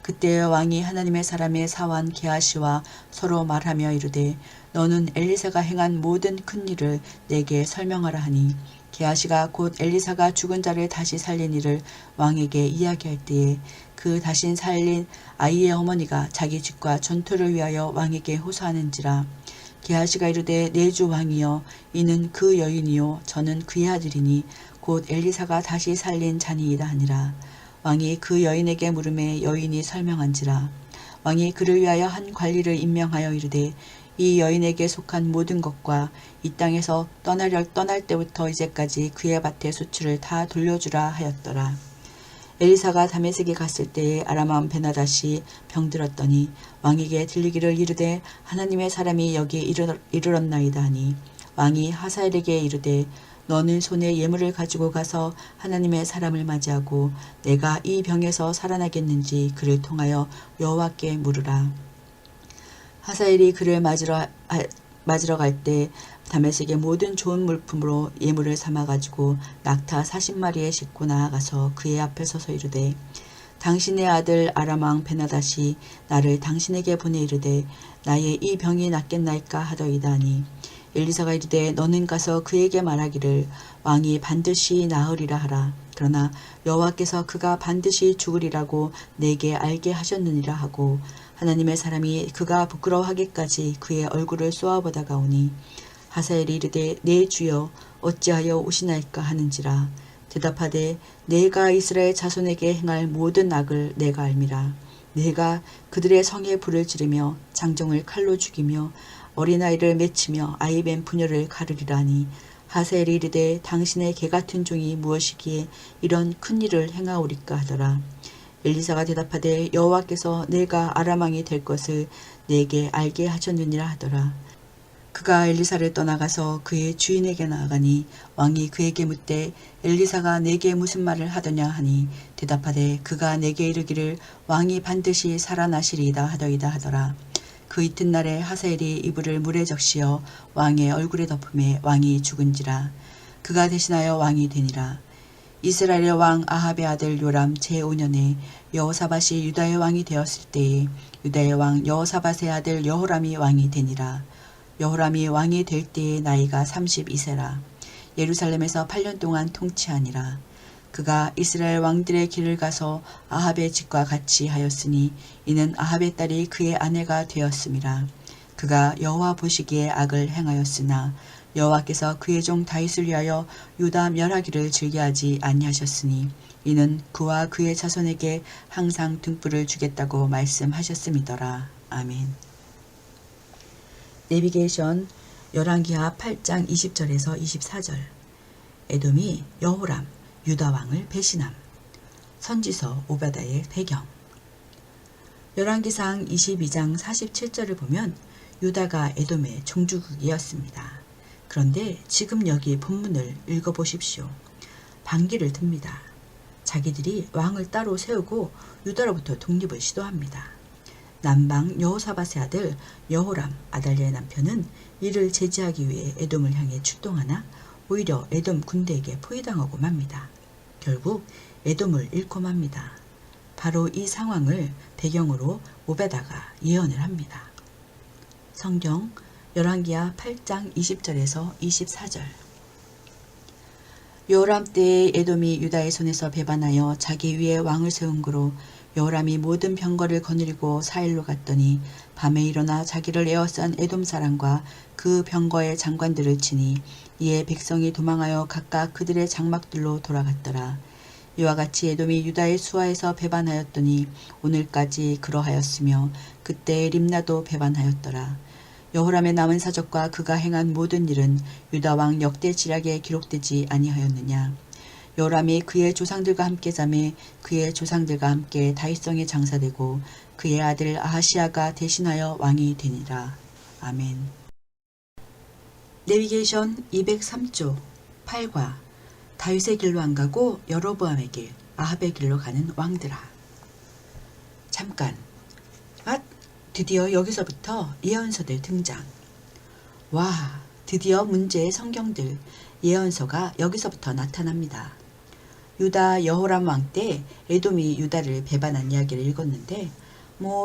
그때 왕이 하나님의 사람의 사환 게하시와 서로 말하며 이르되 너는 엘리사가 행한 모든 큰 일을 내게 설명하라 하니 게하시가 곧 엘리사가 죽은 자를 다시 살린 일을 왕에게 이야기할 때에 그 다신 살린 아이의 어머니가 자기 집과 전토를 위하여 왕에게 호소하는지라. 게하시가 이르되 내 주 왕이여 이는 그 여인이요 저는 그의 아들이니 곧 엘리사가 다시 살린 자니이다 하니라. 왕이 그 여인에게 물음에 여인이 설명한지라. 왕이 그를 위하여 한 관리를 임명하여 이르되 이 여인에게 속한 모든 것과 이 땅에서 떠날 때부터 이제까지 그의 밭의 수출을 다 돌려주라 하였더라. 엘리사가 다메섹에 갔을 때에 아람 왕 베나닷이 병들었더니 왕에게 들리기를 이르되 하나님의 사람이 여기 이르렀나이다 하니 왕이 하사엘에게 이르되 너는 손에 예물을 가지고 가서 하나님의 사람을 맞이하고 내가 이 병에서 살아나겠는지 그를 통하여 여호와께 물으라. 하사엘이 그를 맞으러 갈 때 다메섹의 모든 좋은 물품으로 예물을 삼아가지고 낙타 40마리에 싣고 나아가서 그의 앞에 서서 이르되 당신의 아들 아람 왕 베나닷이 나를 당신에게 보내 이르되 나의 이 병이 낫겠나이까 하더이다 하니 엘리사가 이르되 너는 가서 그에게 말하기를 왕이 반드시 나으리라 하라. 그러나 여호와께서 그가 반드시 죽으리라고 내게 알게 하셨느니라 하고 하나님의 사람이 그가 부끄러워하기까지 그의 얼굴을 쏘아보다가 오니 하사엘이 이르되 내 주여 어찌하여 오시나이까 하는지라. 대답하되 내가 이스라엘 자손에게 행할 모든 악을 내가 알미라. 내가 그들의 성에 불을 지르며 장정을 칼로 죽이며 어린아이를 맺히며 아이벤 부녀를 가르리라니 하사엘이 이르되 당신의 개같은 종이 무엇이기에 이런 큰 일을 행하오리까 하더라. 엘리사가 대답하되 여호와께서 내가 아람 왕이 될 것을 내게 알게 하셨느니라 하더라. 그가 엘리사를 떠나가서 그의 주인에게 나아가니 왕이 그에게 묻되 엘리사가 내게 무슨 말을 하더냐 하니 대답하되 그가 내게 이르기를 왕이 반드시 살아나시리이다 하더이다 하더라. 그 이튿날에 하사엘이 이불을 물에 적시어 왕의 얼굴에 덮음에 왕이 죽은지라. 그가 대신하여 왕이 되니라. 이스라엘의 왕 아합의 아들 요람 제5년에 여호사밧이 유다의 왕이 되었을 때에 유다의 왕 여호사밧의 아들 여호람이 왕이 되니라. 여호람이 왕이 될 때의 나이가 32세라. 예루살렘에서 8년 동안 통치하니라. 그가 이스라엘 왕들의 길을 가서 아합의 집과 같이 하였으니 이는 아합의 딸이 그의 아내가 되었음이라. 그가 여호와 보시기에 악을 행하였으나 여호와께서 그의 종 다윗을 위하여 유다 멸하기를 즐겨하지 아니하셨으니 이는 그와 그의 자손에게 항상 등불을 주겠다고 말씀하셨음이더라. 아멘. 내비게이션 열왕기하 8장 20절에서 24절. 에돔이 여호람 유다 왕을 배신함. 선지서 오바다의 배경. 열왕기상 22장 47절을 보면 유다가 에돔의 종주국이었습니다. 그런데 지금 여기 본문을 읽어보십시오. 반기를 듭니다. 자기들이 왕을 따로 세우고 유다로부터 독립을 시도합니다. 남방 여호사밧의 아들 여호람 아달랴의 남편은 이를 제지하기 위해 에돔을 향해 출동하나 오히려 에돔 군대에게 포위당하고 맙니다. 결국 에돔을 잃고 맙니다. 바로 이 상황을 배경으로 오베다가 예언을 합니다. 성경 열왕기하 8장 20절에서 24절. 여호람 때에 에돔이 유다의 손에서 배반하여 자기 위에 왕을 세운 거로 여호람이 모든 병거를 거느리고 사일로 갔더니 밤에 일어나 자기를 에워싼 에돔 사람과 그 병거의 장관들을 치니 이에 백성이 도망하여 각각 그들의 장막들로 돌아갔더라. 이와 같이 에돔이 유다의 수하에서 배반하였더니 오늘까지 그러하였으며 그때 림나도 배반하였더라. 여호람의 남은 사적과 그가 행한 모든 일은 유다 왕 역대 지략에 기록되지 아니하였느냐. 여호람이 그의 조상들과 함께 잠에 그의 조상들과 함께 다윗성에 장사되고 그의 아들 아하시아가 대신하여 왕이 되니라. 아멘. 내비게이션 203조 8과 다윗의 길로 안 가고 여로보암의 길, 아합의 길로 가는 왕들아. 잠깐. 드디어 여기서부터 예언서들 등장. 와, 드디어 문제의 성경들, 예언서가 여기서부터 나타납니다. 유다 여호람 왕 때 에돔이 유다를 배반한 이야기를 읽었는데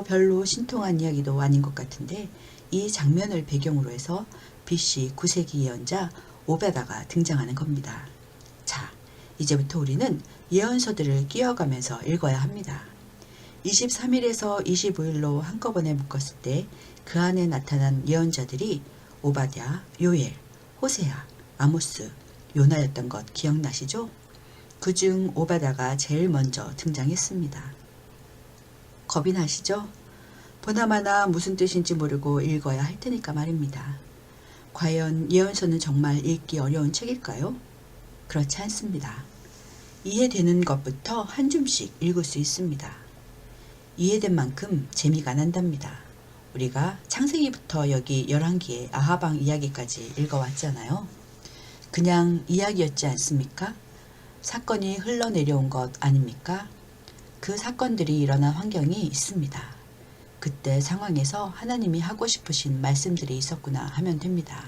별로 신통한 이야기도 아닌 것 같은데 이 장면을 배경으로 해서 BC 9세기 예언자 오베다가 등장하는 겁니다. 자, 이제부터 우리는 예언서들을 끼워가면서 읽어야 합니다. 23일에서 25일로 한꺼번에 묶었을 때 그 안에 나타난 예언자들이 오바댜, 요엘, 호세아, 아모스, 요나였던 것 기억나시죠? 그중 오바댜가 제일 먼저 등장했습니다. 겁이 나시죠? 보나마나 무슨 뜻인지 모르고 읽어야 할 테니까 말입니다. 과연 예언서는 정말 읽기 어려운 책일까요? 그렇지 않습니다. 이해되는 것부터 한 줌씩 읽을 수 있습니다. 이해된 만큼 재미가 난답니다. 우리가 창세기부터 여기 열왕기의 아하방 이야기까지 읽어왔잖아요. 그냥 이야기였지 않습니까? 사건이 흘러내려온 것 아닙니까? 그 사건들이 일어난 환경이 있습니다. 그때 상황에서 하나님이 하고 싶으신 말씀들이 있었구나 하면 됩니다.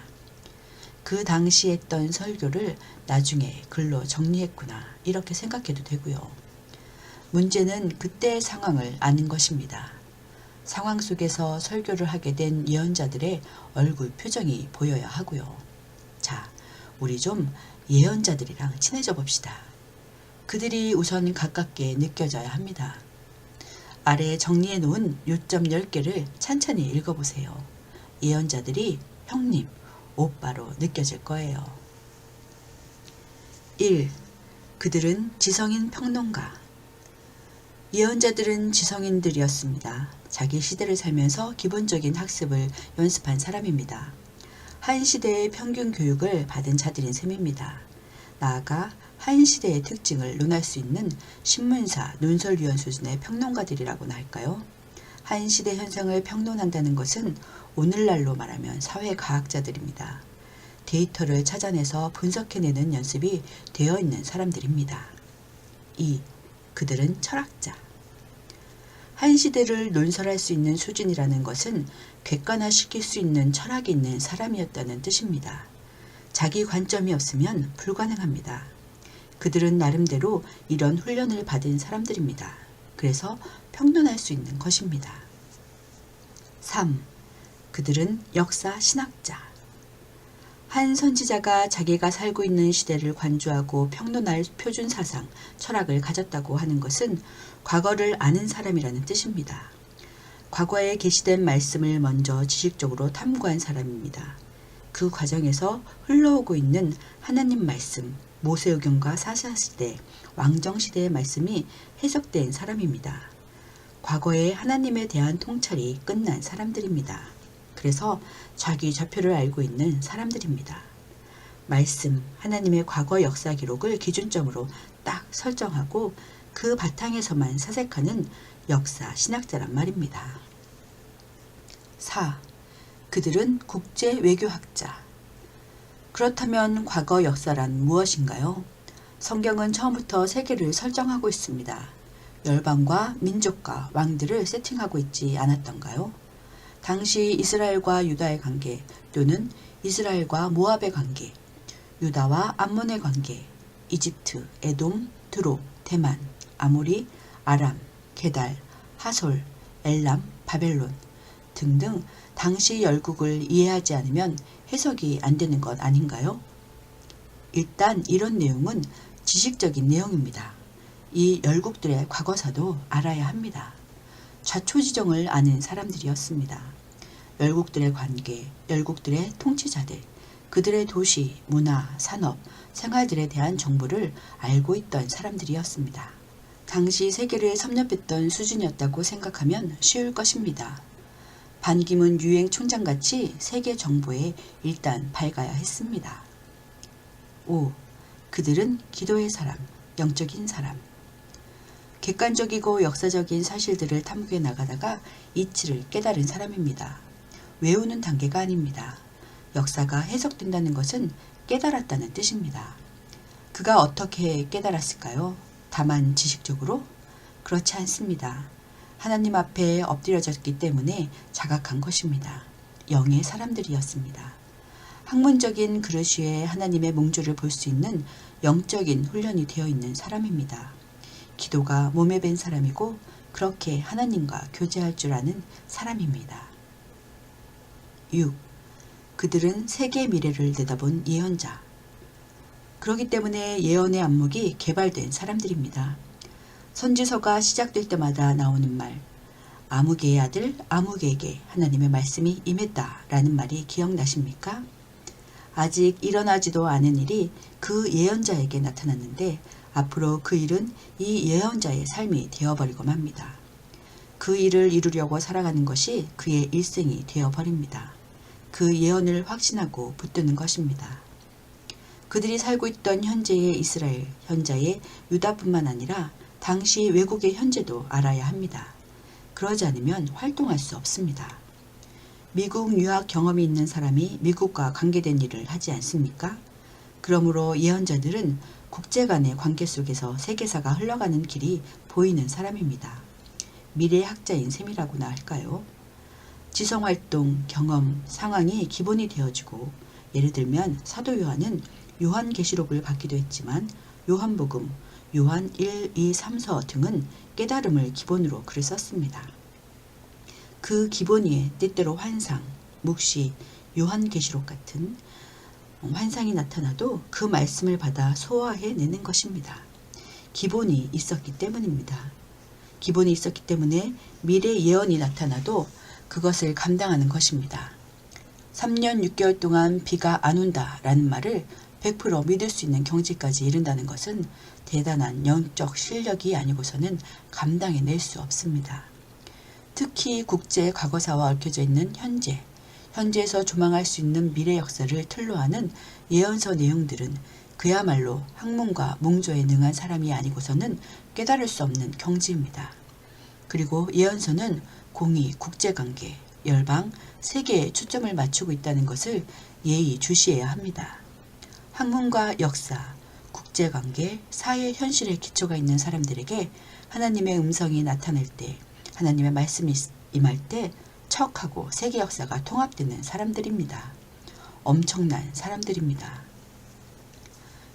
그 당시 했던 설교를 나중에 글로 정리했구나 이렇게 생각해도 되고요. 문제는 그때의 상황을 아는 것입니다. 상황 속에서 설교를 하게 된 예언자들의 얼굴 표정이 보여야 하고요. 자, 우리 좀 예언자들이랑 친해져 봅시다. 그들이 우선 가깝게 느껴져야 합니다. 아래 정리해 놓은 요점 10개를 찬찬히 읽어보세요. 예언자들이 형님, 오빠로 느껴질 거예요. 1. 그들은 지성인 평론가. 예언자들은 지성인들이었습니다. 자기 시대를 살면서 기본적인 학습을 연습한 사람입니다. 한 시대의 평균 교육을 받은 자들인 셈입니다. 나아가 한 시대의 특징을 논할 수 있는 신문사, 논설위원 수준의 평론가들이라고나 할까요? 한 시대 현상을 평론한다는 것은 오늘날로 말하면 사회과학자들입니다. 데이터를 찾아내서 분석해내는 연습이 되어 있는 사람들입니다. 2. 그들은 철학자. 한 시대를 논설할 수 있는 수준이라는 것은 객관화시킬 수 있는 철학이 있는 사람이었다는 뜻입니다. 자기 관점이 없으면 불가능합니다. 그들은 나름대로 이런 훈련을 받은 사람들입니다. 그래서 평론할 수 있는 것입니다. 3. 그들은 역사 신학자. 한 선지자가 자기가 살고 있는 시대를 관주하고 평론할 표준 사상, 철학을 가졌다고 하는 것은 과거를 아는 사람이라는 뜻입니다. 과거에 계시된 말씀을 먼저 지식적으로 탐구한 사람입니다. 그 과정에서 흘러오고 있는 하나님 말씀, 모세오경과 사사시대, 왕정시대의 말씀이 해석된 사람입니다. 과거에 하나님에 대한 통찰이 끝난 사람들입니다. 그래서 자기 좌표를 알고 있는 사람들입니다. 말씀, 하나님의 과거 역사 기록을 기준점으로 딱 설정하고 그 바탕에서만 사색하는 역사 신학자란 말입니다. 4. 그들은 국제 외교학자. 그렇다면 과거 역사란 무엇인가요? 성경은 처음부터 세계를 설정하고 있습니다. 열방과 민족과 왕들을 세팅하고 있지 않았던가요? 당시 이스라엘과 유다의 관계 또는 이스라엘과 모압의 관계, 유다와 암몬의 관계, 이집트, 에돔, 드롭, 대만, 아모리, 아람, 게달, 하솔, 엘람, 바벨론 등등 당시 열국을 이해하지 않으면 해석이 안 되는 것 아닌가요? 일단 이런 내용은 지식적인 내용입니다. 이 열국들의 과거사도 알아야 합니다. 좌초지정을 아는 사람들이었습니다. 열국들의 관계, 열국들의 통치자들, 그들의 도시, 문화, 산업, 생활들에 대한 정보를 알고 있던 사람들이었습니다. 당시 세계를 섭렵했던 수준이었다고 생각하면 쉬울 것입니다. 반기문 유엔 총장같이 세계 정보에 일단 밝아야 했습니다. 5. 그들은 기도의 사람, 영적인 사람. 객관적이고 역사적인 사실들을 탐구해 나가다가 이치를 깨달은 사람입니다. 외우는 단계가 아닙니다. 역사가 해석된다는 것은 깨달았다는 뜻입니다. 그가 어떻게 깨달았을까요? 다만 지식적으로? 그렇지 않습니다. 하나님 앞에 엎드려졌기 때문에 자각한 것입니다. 영의 사람들이었습니다. 학문적인 그릇 위에 하나님의 몽조를 볼 수 있는 영적인 훈련이 되어 있는 사람입니다. 기도가 몸에 밴 사람이고 그렇게 하나님과 교제할 줄 아는 사람입니다. 6. 그들은 세계 미래를 내다본 예언자. 그렇기 때문에 예언의 안목이 개발된 사람들입니다. 선지서가 시작될 때마다 나오는 말, 아무개의 아들 아무개에게 하나님의 말씀이 임했다 라는 말이 기억나십니까? 아직 일어나지도 않은 일이 그 예언자에게 나타났는데 앞으로 그 일은 이 예언자의 삶이 되어버리고 맙니다. 그 일을 이루려고 살아가는 것이 그의 일생이 되어버립니다. 그 예언을 확신하고 붙드는 것입니다. 그들이 살고 있던 현재의 이스라엘, 현재의 유다뿐만 아니라 당시 외국의 현재도 알아야 합니다. 그러지 않으면 활동할 수 없습니다. 미국 유학 경험이 있는 사람이 미국과 관계된 일을 하지 않습니까? 그러므로 예언자들은 국제 간의 관계 속에서 세계사가 흘러가는 길이 보이는 사람입니다. 미래학자인 셈이라고나 할까요? 지성활동, 경험, 상황이 기본이 되어지고 예를 들면 사도 요한은 요한계시록을 받기도 했지만 요한복음, 요한 1, 2, 3서 등은 깨달음을 기본으로 글을 썼습니다. 그 기본위에 때때로 환상, 묵시, 요한계시록 같은 환상이 나타나도 그 말씀을 받아 소화해내는 것입니다. 기본이 있었기 때문입니다. 기본이 있었기 때문에 미래 예언이 나타나도 그것을 감당하는 것입니다. 3년 6개월 동안 비가 안 온다라는 말을 100% 믿을 수 있는 경지까지 이른다는 것은 대단한 영적 실력이 아니고서는 감당해낼 수 없습니다. 특히 국제 과거사와 얽혀져 있는 현재에서 조망할 수 있는 미래 역사를 틀로 하는 예언서 내용들은 그야말로 학문과 몽조에 능한 사람이 아니고서는 깨달을 수 없는 경지입니다. 그리고 예언서는 공의, 국제관계, 열방, 세계에 초점을 맞추고 있다는 것을 예의 주시해야 합니다. 학문과 역사, 국제관계, 사회 현실에 기초가 있는 사람들에게 하나님의 음성이 나타날 때, 하나님의 말씀이 임할 때 척하고 세계 역사가 통합되는 사람들입니다. 엄청난 사람들입니다.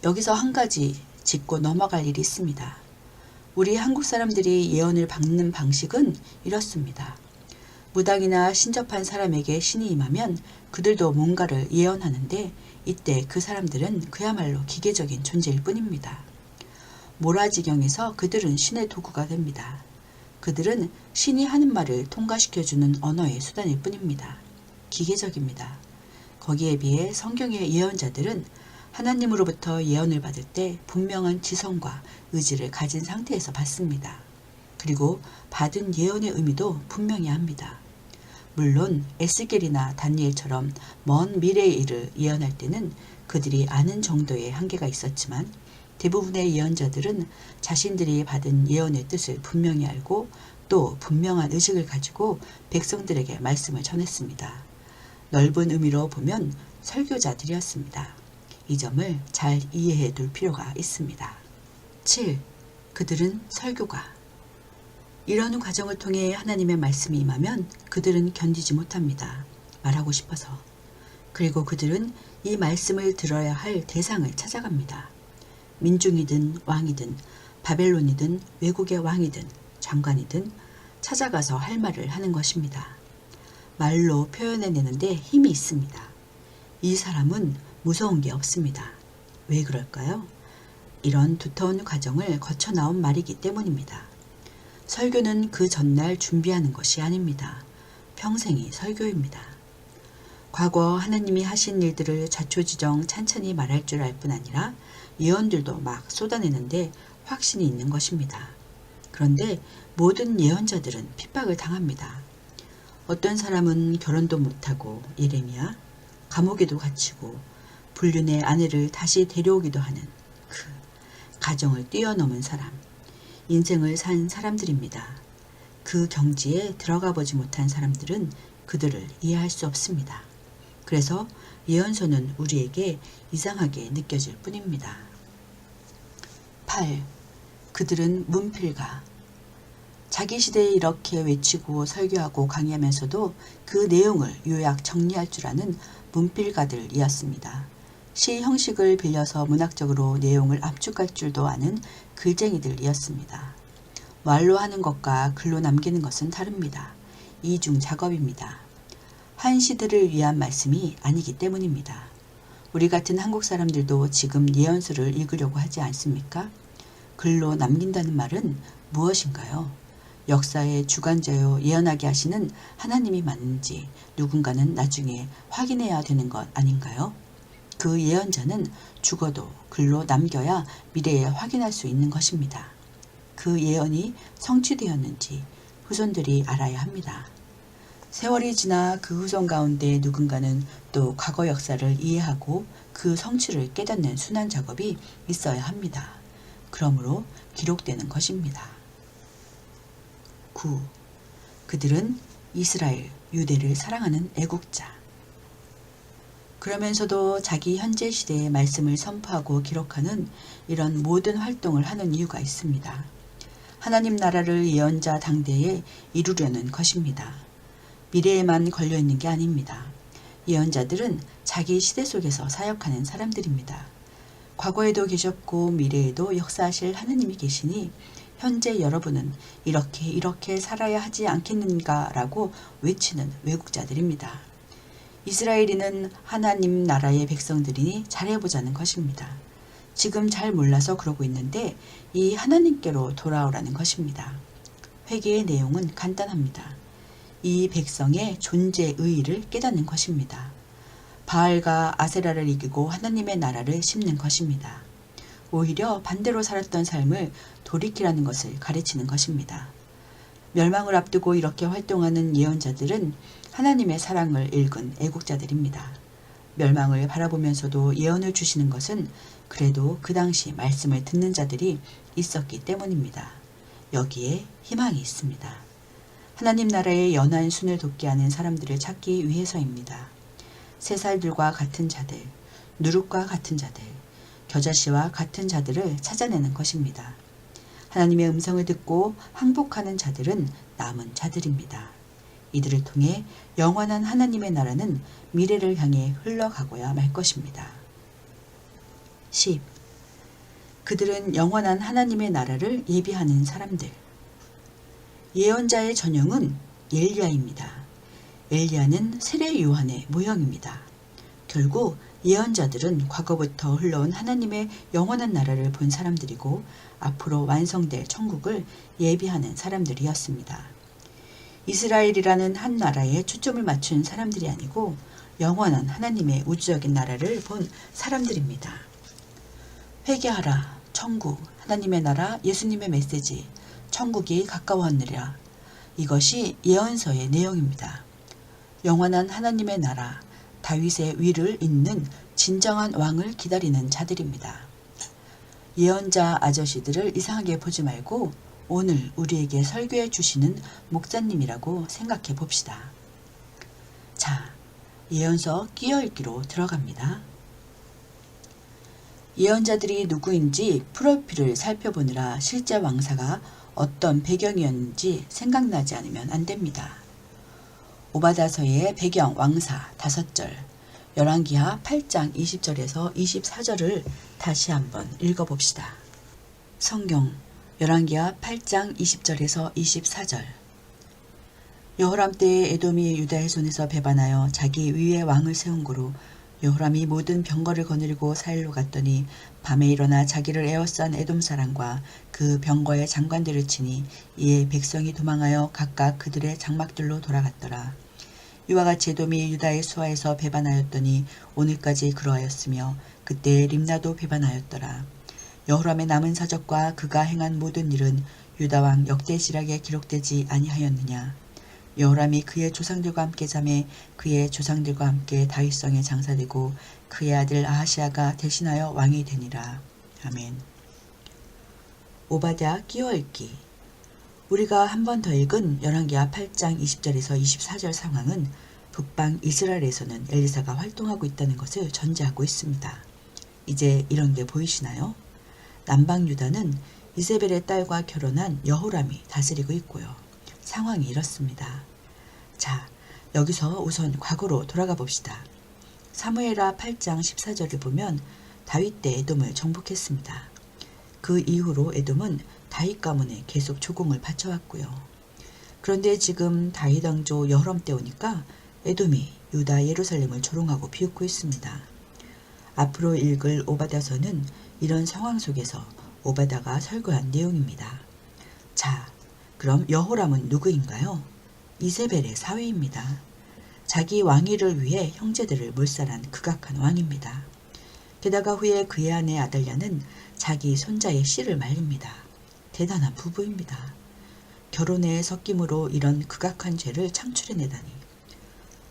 여기서 한 가지 짚고 넘어갈 일이 있습니다. 우리 한국 사람들이 예언을 받는 방식은 이렇습니다. 무당이나 신접한 사람에게 신이 임하면 그들도 뭔가를 예언하는데 이때 그 사람들은 그야말로 기계적인 존재일 뿐입니다. 모라지경에서 그들은 신의 도구가 됩니다. 그들은 신이 하는 말을 통과시켜주는 언어의 수단일 뿐입니다. 기계적입니다. 거기에 비해 성경의 예언자들은 하나님으로부터 예언을 받을 때 분명한 지성과 의지를 가진 상태에서 받습니다. 그리고 받은 예언의 의미도 분명히 합니다. 물론 에스겔이나 다니엘처럼 먼 미래의 일을 예언할 때는 그들이 아는 정도의 한계가 있었지만 대부분의 예언자들은 자신들이 받은 예언의 뜻을 분명히 알고 또 분명한 의식을 가지고 백성들에게 말씀을 전했습니다. 넓은 의미로 보면 설교자들이었습니다. 이 점을 잘 이해해 둘 필요가 있습니다. 7. 그들은 설교가. 이런 과정을 통해 하나님의 말씀이 임하면 그들은 견디지 못합니다. 말하고 싶어서. 그리고 그들은 이 말씀을 들어야 할 대상을 찾아갑니다. 민중이든 왕이든 바벨론이든 외국의 왕이든 장관이든 찾아가서 할 말을 하는 것입니다. 말로 표현해내는데 힘이 있습니다. 이 사람은 무서운 게 없습니다. 왜 그럴까요? 이런 두터운 과정을 거쳐 나온 말이기 때문입니다. 설교는 그 전날 준비하는 것이 아닙니다. 평생이 설교입니다. 과거 하나님이 하신 일들을 자초지정 찬찬히 말할 줄 알 뿐 아니라 예언들도 막 쏟아내는데 확신이 있는 것입니다. 그런데 모든 예언자들은 핍박을 당합니다. 어떤 사람은 결혼도 못하고 예레미야, 감옥에도 갇히고 불륜의 아내를 다시 데려오기도 하는 그 가정을 뛰어넘은 사람, 인생을 산 사람들입니다. 그 경지에 들어가 보지 못한 사람들은 그들을 이해할 수 없습니다. 그래서 예언서는 우리에게 이상하게 느껴질 뿐입니다. 8. 그들은 문필가. 자기 시대에 이렇게 외치고 설교하고 강의하면서도 그 내용을 요약 정리할 줄 아는 문필가들이었습니다. 시 형식을 빌려서 문학적으로 내용을 압축할 줄도 아는 글쟁이들이었습니다. 말로 하는 것과 글로 남기는 것은 다릅니다. 이중 작업입니다. 한 시대를 위한 말씀이 아니기 때문입니다. 우리 같은 한국 사람들도 지금 예언서를 읽으려고 하지 않습니까? 글로 남긴다는 말은 무엇인가요? 역사의 주관자요 예언하게 하시는 하나님이 맞는지 누군가는 나중에 확인해야 되는 것 아닌가요? 그 예언자는 죽어도 글로 남겨야 미래에 확인할 수 있는 것입니다. 그 예언이 성취되었는지 후손들이 알아야 합니다. 세월이 지나 그 후손 가운데 누군가는 또 과거 역사를 이해하고 그 성취를 깨닫는 순환 작업이 있어야 합니다. 그러므로 기록되는 것입니다. 9. 그들은 이스라엘, 유대를 사랑하는 애국자. 그러면서도 자기 현재 시대의 말씀을 선포하고 기록하는 이런 모든 활동을 하는 이유가 있습니다. 하나님 나라를 예언자 당대에 이루려는 것입니다. 미래에만 걸려있는 게 아닙니다. 예언자들은 자기 시대 속에서 사역하는 사람들입니다. 과거에도 계셨고 미래에도 역사하실 하느님이 계시니 현재 여러분은 이렇게 살아야 하지 않겠는가라고 외치는 외국자들입니다. 이스라엘인은 하나님 나라의 백성들이니 잘해보자는 것입니다. 지금 잘 몰라서 그러고 있는데 이 하나님께로 돌아오라는 것입니다. 회개의 내용은 간단합니다. 이 백성의 존재 의의를 깨닫는 것입니다. 바알과 아세라를 이기고 하나님의 나라를 심는 것입니다. 오히려 반대로 살았던 삶을 돌이키라는 것을 가르치는 것입니다. 멸망을 앞두고 이렇게 활동하는 예언자들은 하나님의 사랑을 읽은 애국자들입니다. 멸망을 바라보면서도 예언을 주시는 것은 그래도 그 당시 말씀을 듣는 자들이 있었기 때문입니다. 여기에 희망이 있습니다. 하나님 나라의 연한 순을 돋게 하는 사람들을 찾기 위해서입니다. 새살들과 같은 자들, 누룩과 같은 자들, 겨자씨와 같은 자들을 찾아내는 것입니다. 하나님의 음성을 듣고 항복하는 자들은 남은 자들입니다. 이들을 통해 영원한 하나님의 나라는 미래를 향해 흘러가고야 말 것입니다. 10. 그들은 영원한 하나님의 나라를 예비하는 사람들. 예언자의 전형은 엘리야입니다. 엘리야는 세례 요한의 모형입니다. 결국 예언자들은 과거부터 흘러온 하나님의 영원한 나라를 본 사람들이고 앞으로 완성될 천국을 예비하는 사람들이었습니다. 이스라엘이라는 한 나라에 초점을 맞춘 사람들이 아니고 영원한 하나님의 우주적인 나라를 본 사람들입니다. 회개하라, 천국, 하나님의 나라, 예수님의 메시지, 천국이 가까웠느니라. 이것이 예언서의 내용입니다. 영원한 하나님의 나라, 다윗의 위를 잇는 진정한 왕을 기다리는 자들입니다. 예언자 아저씨들을 이상하게 보지 말고 오늘 우리에게 설교해 주시는 목사님이라고 생각해 봅시다. 자, 예언서 끼어읽기로 들어갑니다. 예언자들이 누구인지 프로필을 살펴보느라 실제 왕사가 어떤 배경이었는지 생각나지 않으면 안 됩니다. 오바다서의 배경 왕사 5절, 열왕기하 8장 20절에서 24절을 다시 한번 읽어봅시다. 성경 열왕기하 8장 20절에서 24절. 여호람 때에 에돔이 유다의 손에서 배반하여 자기 위에 왕을 세운 고로 여호람이 모든 병거를 거느리고 사일로 갔더니 밤에 일어나 자기를 에워싼 에돔 사람과 그 병거의 장관들을 치니 이에 백성이 도망하여 각각 그들의 장막들로 돌아갔더라. 이와 같이 에돔이 유다의 수하에서 배반하였더니 오늘까지 그러하였으며 그때 림나도 배반하였더라. 여호람의 남은 사적과 그가 행한 모든 일은 유다왕 역대시락에 기록되지 아니하였느냐. 여호람이 그의 조상들과 함께 잠에 그의 조상들과 함께 다윗성에 장사되고 그의 아들 아하시아가 대신하여 왕이 되니라. 아멘. 오바댜 끼어읽기. 우리가 한 번 더 읽은 열왕기하 8장 20절에서 24절 상황은 북방 이스라엘에서는 엘리사가 활동하고 있다는 것을 전제하고 있습니다. 이제 이런 게 보이시나요? 남방 유다는 이세벨의 딸과 결혼한 여호람이 다스리고 있고요. 상황이 이렇습니다. 자, 여기서 우선 과거로 돌아가 봅시다. 사무엘하 8장 14절을 보면 다윗 때 에돔을 정복했습니다. 그 이후로 에돔은 다윗 가문에 계속 조공을 바쳐왔고요. 그런데 지금 다윗 왕조 여호람 때 오니까 에돔이 유다 예루살렘을 조롱하고 비웃고 있습니다. 앞으로 읽을 오바댜서는 이런 상황 속에서 오바댜가 설교한 내용입니다. 자, 그럼 여호람은 누구인가요? 이세벨의 사위입니다. 자기 왕위를 위해 형제들을 몰살한 극악한 왕입니다. 게다가 후에 그의 아내 아달랴는 자기 손자의 씨를 말립니다. 대단한 부부입니다. 결혼에 섞임으로 이런 극악한 죄를 창출해내다니.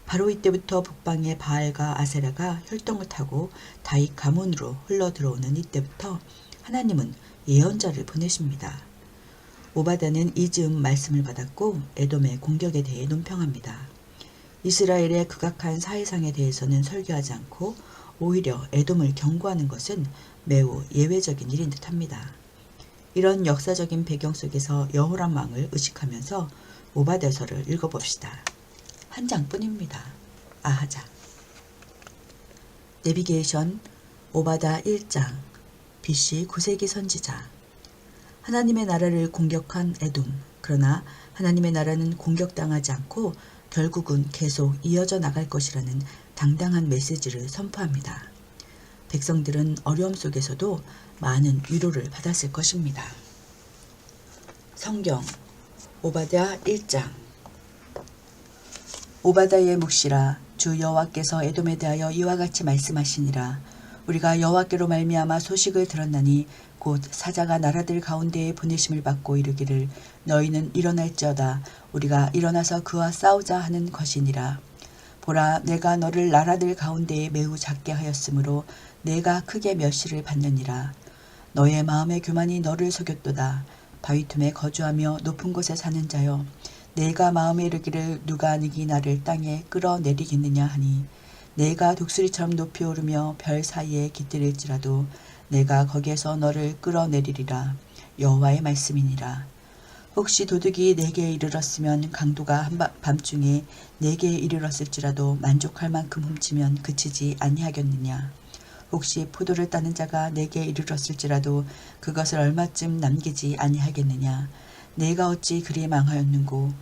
바로 이때부터 북방의 바알과 아세라가 혈통을 타고 다윗 가문으로 흘러들어오는 이때부터 하나님은 예언자를 보내십니다. 오바댜는 이 즈음 말씀을 받았고 에돔의 공격에 대해 논평합니다. 이스라엘의 극악한 사회상에 대해서는 설교하지 않고 오히려 에돔을 경고하는 것은 매우 예외적인 일인 듯합니다. 이런 역사적인 배경 속에서 여호람 왕을 의식하면서 오바댜서를 읽어봅시다. 한 장뿐입니다. 아하자. 내비게이션 오바댜 1장 BC 9세기 선지자. 하나님의 나라를 공격한 에돔. 그러나 하나님의 나라는 공격당하지 않고 결국은 계속 이어져 나갈 것이라는 당당한 메시지를 선포합니다. 백성들은 어려움 속에서도 많은 위로를 받았을 것입니다. 성경 오바댜 1장. 오바댜의 묵시라. 주 여호와께서 에돔에 대하여 이와 같이 말씀하시니라. 우리가 여호와께로 말미암아 소식을 들었나니 곧 사자가 나라들 가운데에 보내심을 받고 이르기를 너희는 일어날지어다. 우리가 일어나서 그와 싸우자 하는 것이니라. 보라, 내가 너를 나라들 가운데에 매우 작게 하였으므로 내가 크게 멸시를 받느니라. 너의 마음의 교만이 너를 속였도다. 바위 틈에 거주하며 높은 곳에 사는 자여, 내가 마음에 이르기를 누가 네기 나를 땅에 끌어내리겠느냐 하니 내가 독수리처럼 높이 오르며 별 사이에 깃들일지라도 내가 거기에서 너를 끌어내리리라. 여호와의 말씀이니라. 혹시 도둑이 내게 이르렀으면 강도가 밤중에 내게 이르렀을지라도 만족할 만큼 훔치면 그치지 아니하겠느냐. 혹시 포도를 따는 자가 내게 이르렀을지라도 그것을 얼마쯤 남기지 아니하겠느냐. 내가 어찌 그리 망하였는고.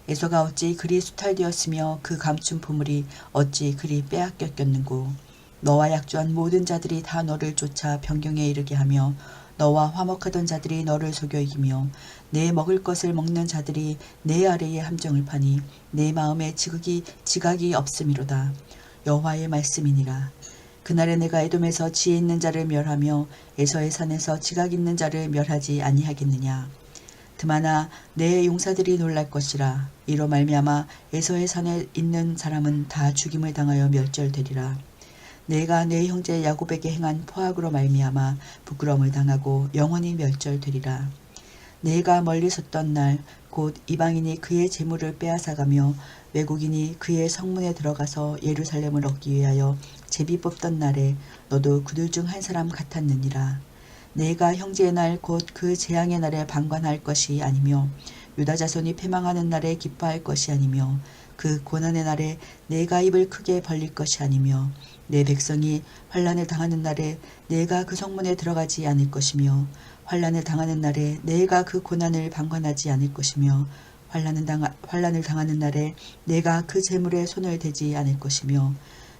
에서가 어찌 그리 수탈되었으며 그 감춘 보물이 어찌 그리 빼앗겼겠는고. 너와 약조한 모든 자들이 다 너를 쫓아 변경에 이르게 하며 너와 화목하던 자들이 너를 속여 이기며 내 먹을 것을 먹는 자들이 내 아래에 함정을 파니 내 마음에 지각이 없음이로다. 여호와의 말씀이니라. 그날에 내가 에돔에서 지혜 있는 자를 멸하며 에서의 산에서 지각 있는 자를 멸하지 아니하겠느냐. 드마나 내 용사들이 놀랄 것이라. 이로 말미암아 에서의 산에 있는 사람은 다 죽임을 당하여 멸절되리라. 내가 내 형제 야곱에게 행한 포악으로 말미암아 부끄러움을 당하고 영원히 멸절되리라. 내가 멀리 섰던 날 곧 이방인이 그의 재물을 빼앗아가며 외국인이 그의 성문에 들어가서 예루살렘을 얻기 위하여 제비 뽑던 날에 너도 그들 중 한 사람 같았느니라. 내가 형제의 날 곧 그 재앙의 날에 방관할 것이 아니며 유다 자손이 패망하는 날에 기뻐할 것이 아니며 그 고난의 날에 내가 입을 크게 벌릴 것이 아니며 내 백성이 환난을 당하는 날에 내가 그 성문에 들어가지 않을 것이며 환난을 당하는 날에 내가 그 고난을 방관하지 않을 것이며 환난을 당하는 날에 내가 그 재물에 손을 대지 않을 것이며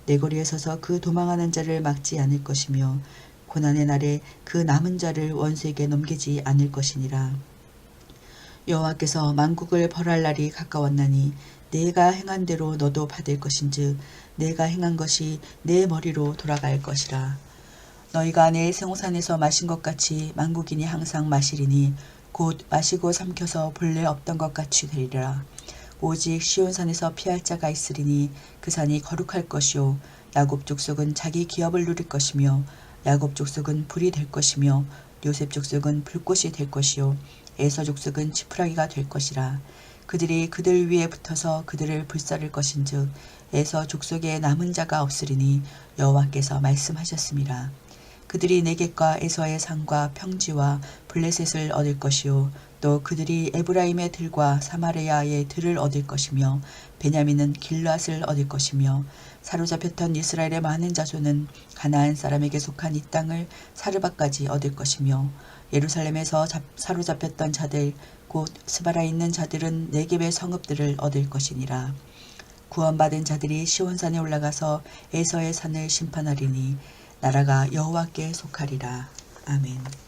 내 거리에 서서 그 도망하는 자를 막지 않을 것이며 고난의 날에 그 남은 자를 원수에게 넘기지 않을 것이니라. 여호와께서 만국을 벌할 날이 가까웠나니 내가 행한 대로 너도 받을 것인즉 내가 행한 것이 내 머리로 돌아갈 것이라. 너희가 내 생산에서 마신 것 같이 만국인이 항상 마시리니 곧 마시고 삼켜서 본래 없던 것 같이 되리라. 오직 시온산에서 피할 자가 있으리니 그 산이 거룩할 것이요 야곱 족속은 자기 기업을 누릴 것이며 야곱 족속은 불이 될 것이며 요셉 족속은 불꽃이 될 것이요 에서 족속은 지푸라기가 될 것이라. 그들이 그들 위에 붙어서 그들을 불사를 것인즉 에서 족속에 남은 자가 없으리니 여호와께서 말씀하셨습니다. 그들이 네겝과 에서의 산과 평지와 블레셋을 얻을 것이요 또 그들이 에브라임의 들과 사마리아의 들을 얻을 것이며 베냐민은 길앗을 얻을 것이며 사로잡혔던 이스라엘의 많은 자손은 가나안 사람에게 속한 이 땅을 사르바까지 얻을 것이며 예루살렘에서 사로잡혔던 자들 곧 스바라에 있는 자들은 네겝의 성읍들을 얻을 것이니라. 구원받은 자들이 시온산에 올라가서 에서의 산을 심판하리니 나라가 여호와께 속하리라. 아멘.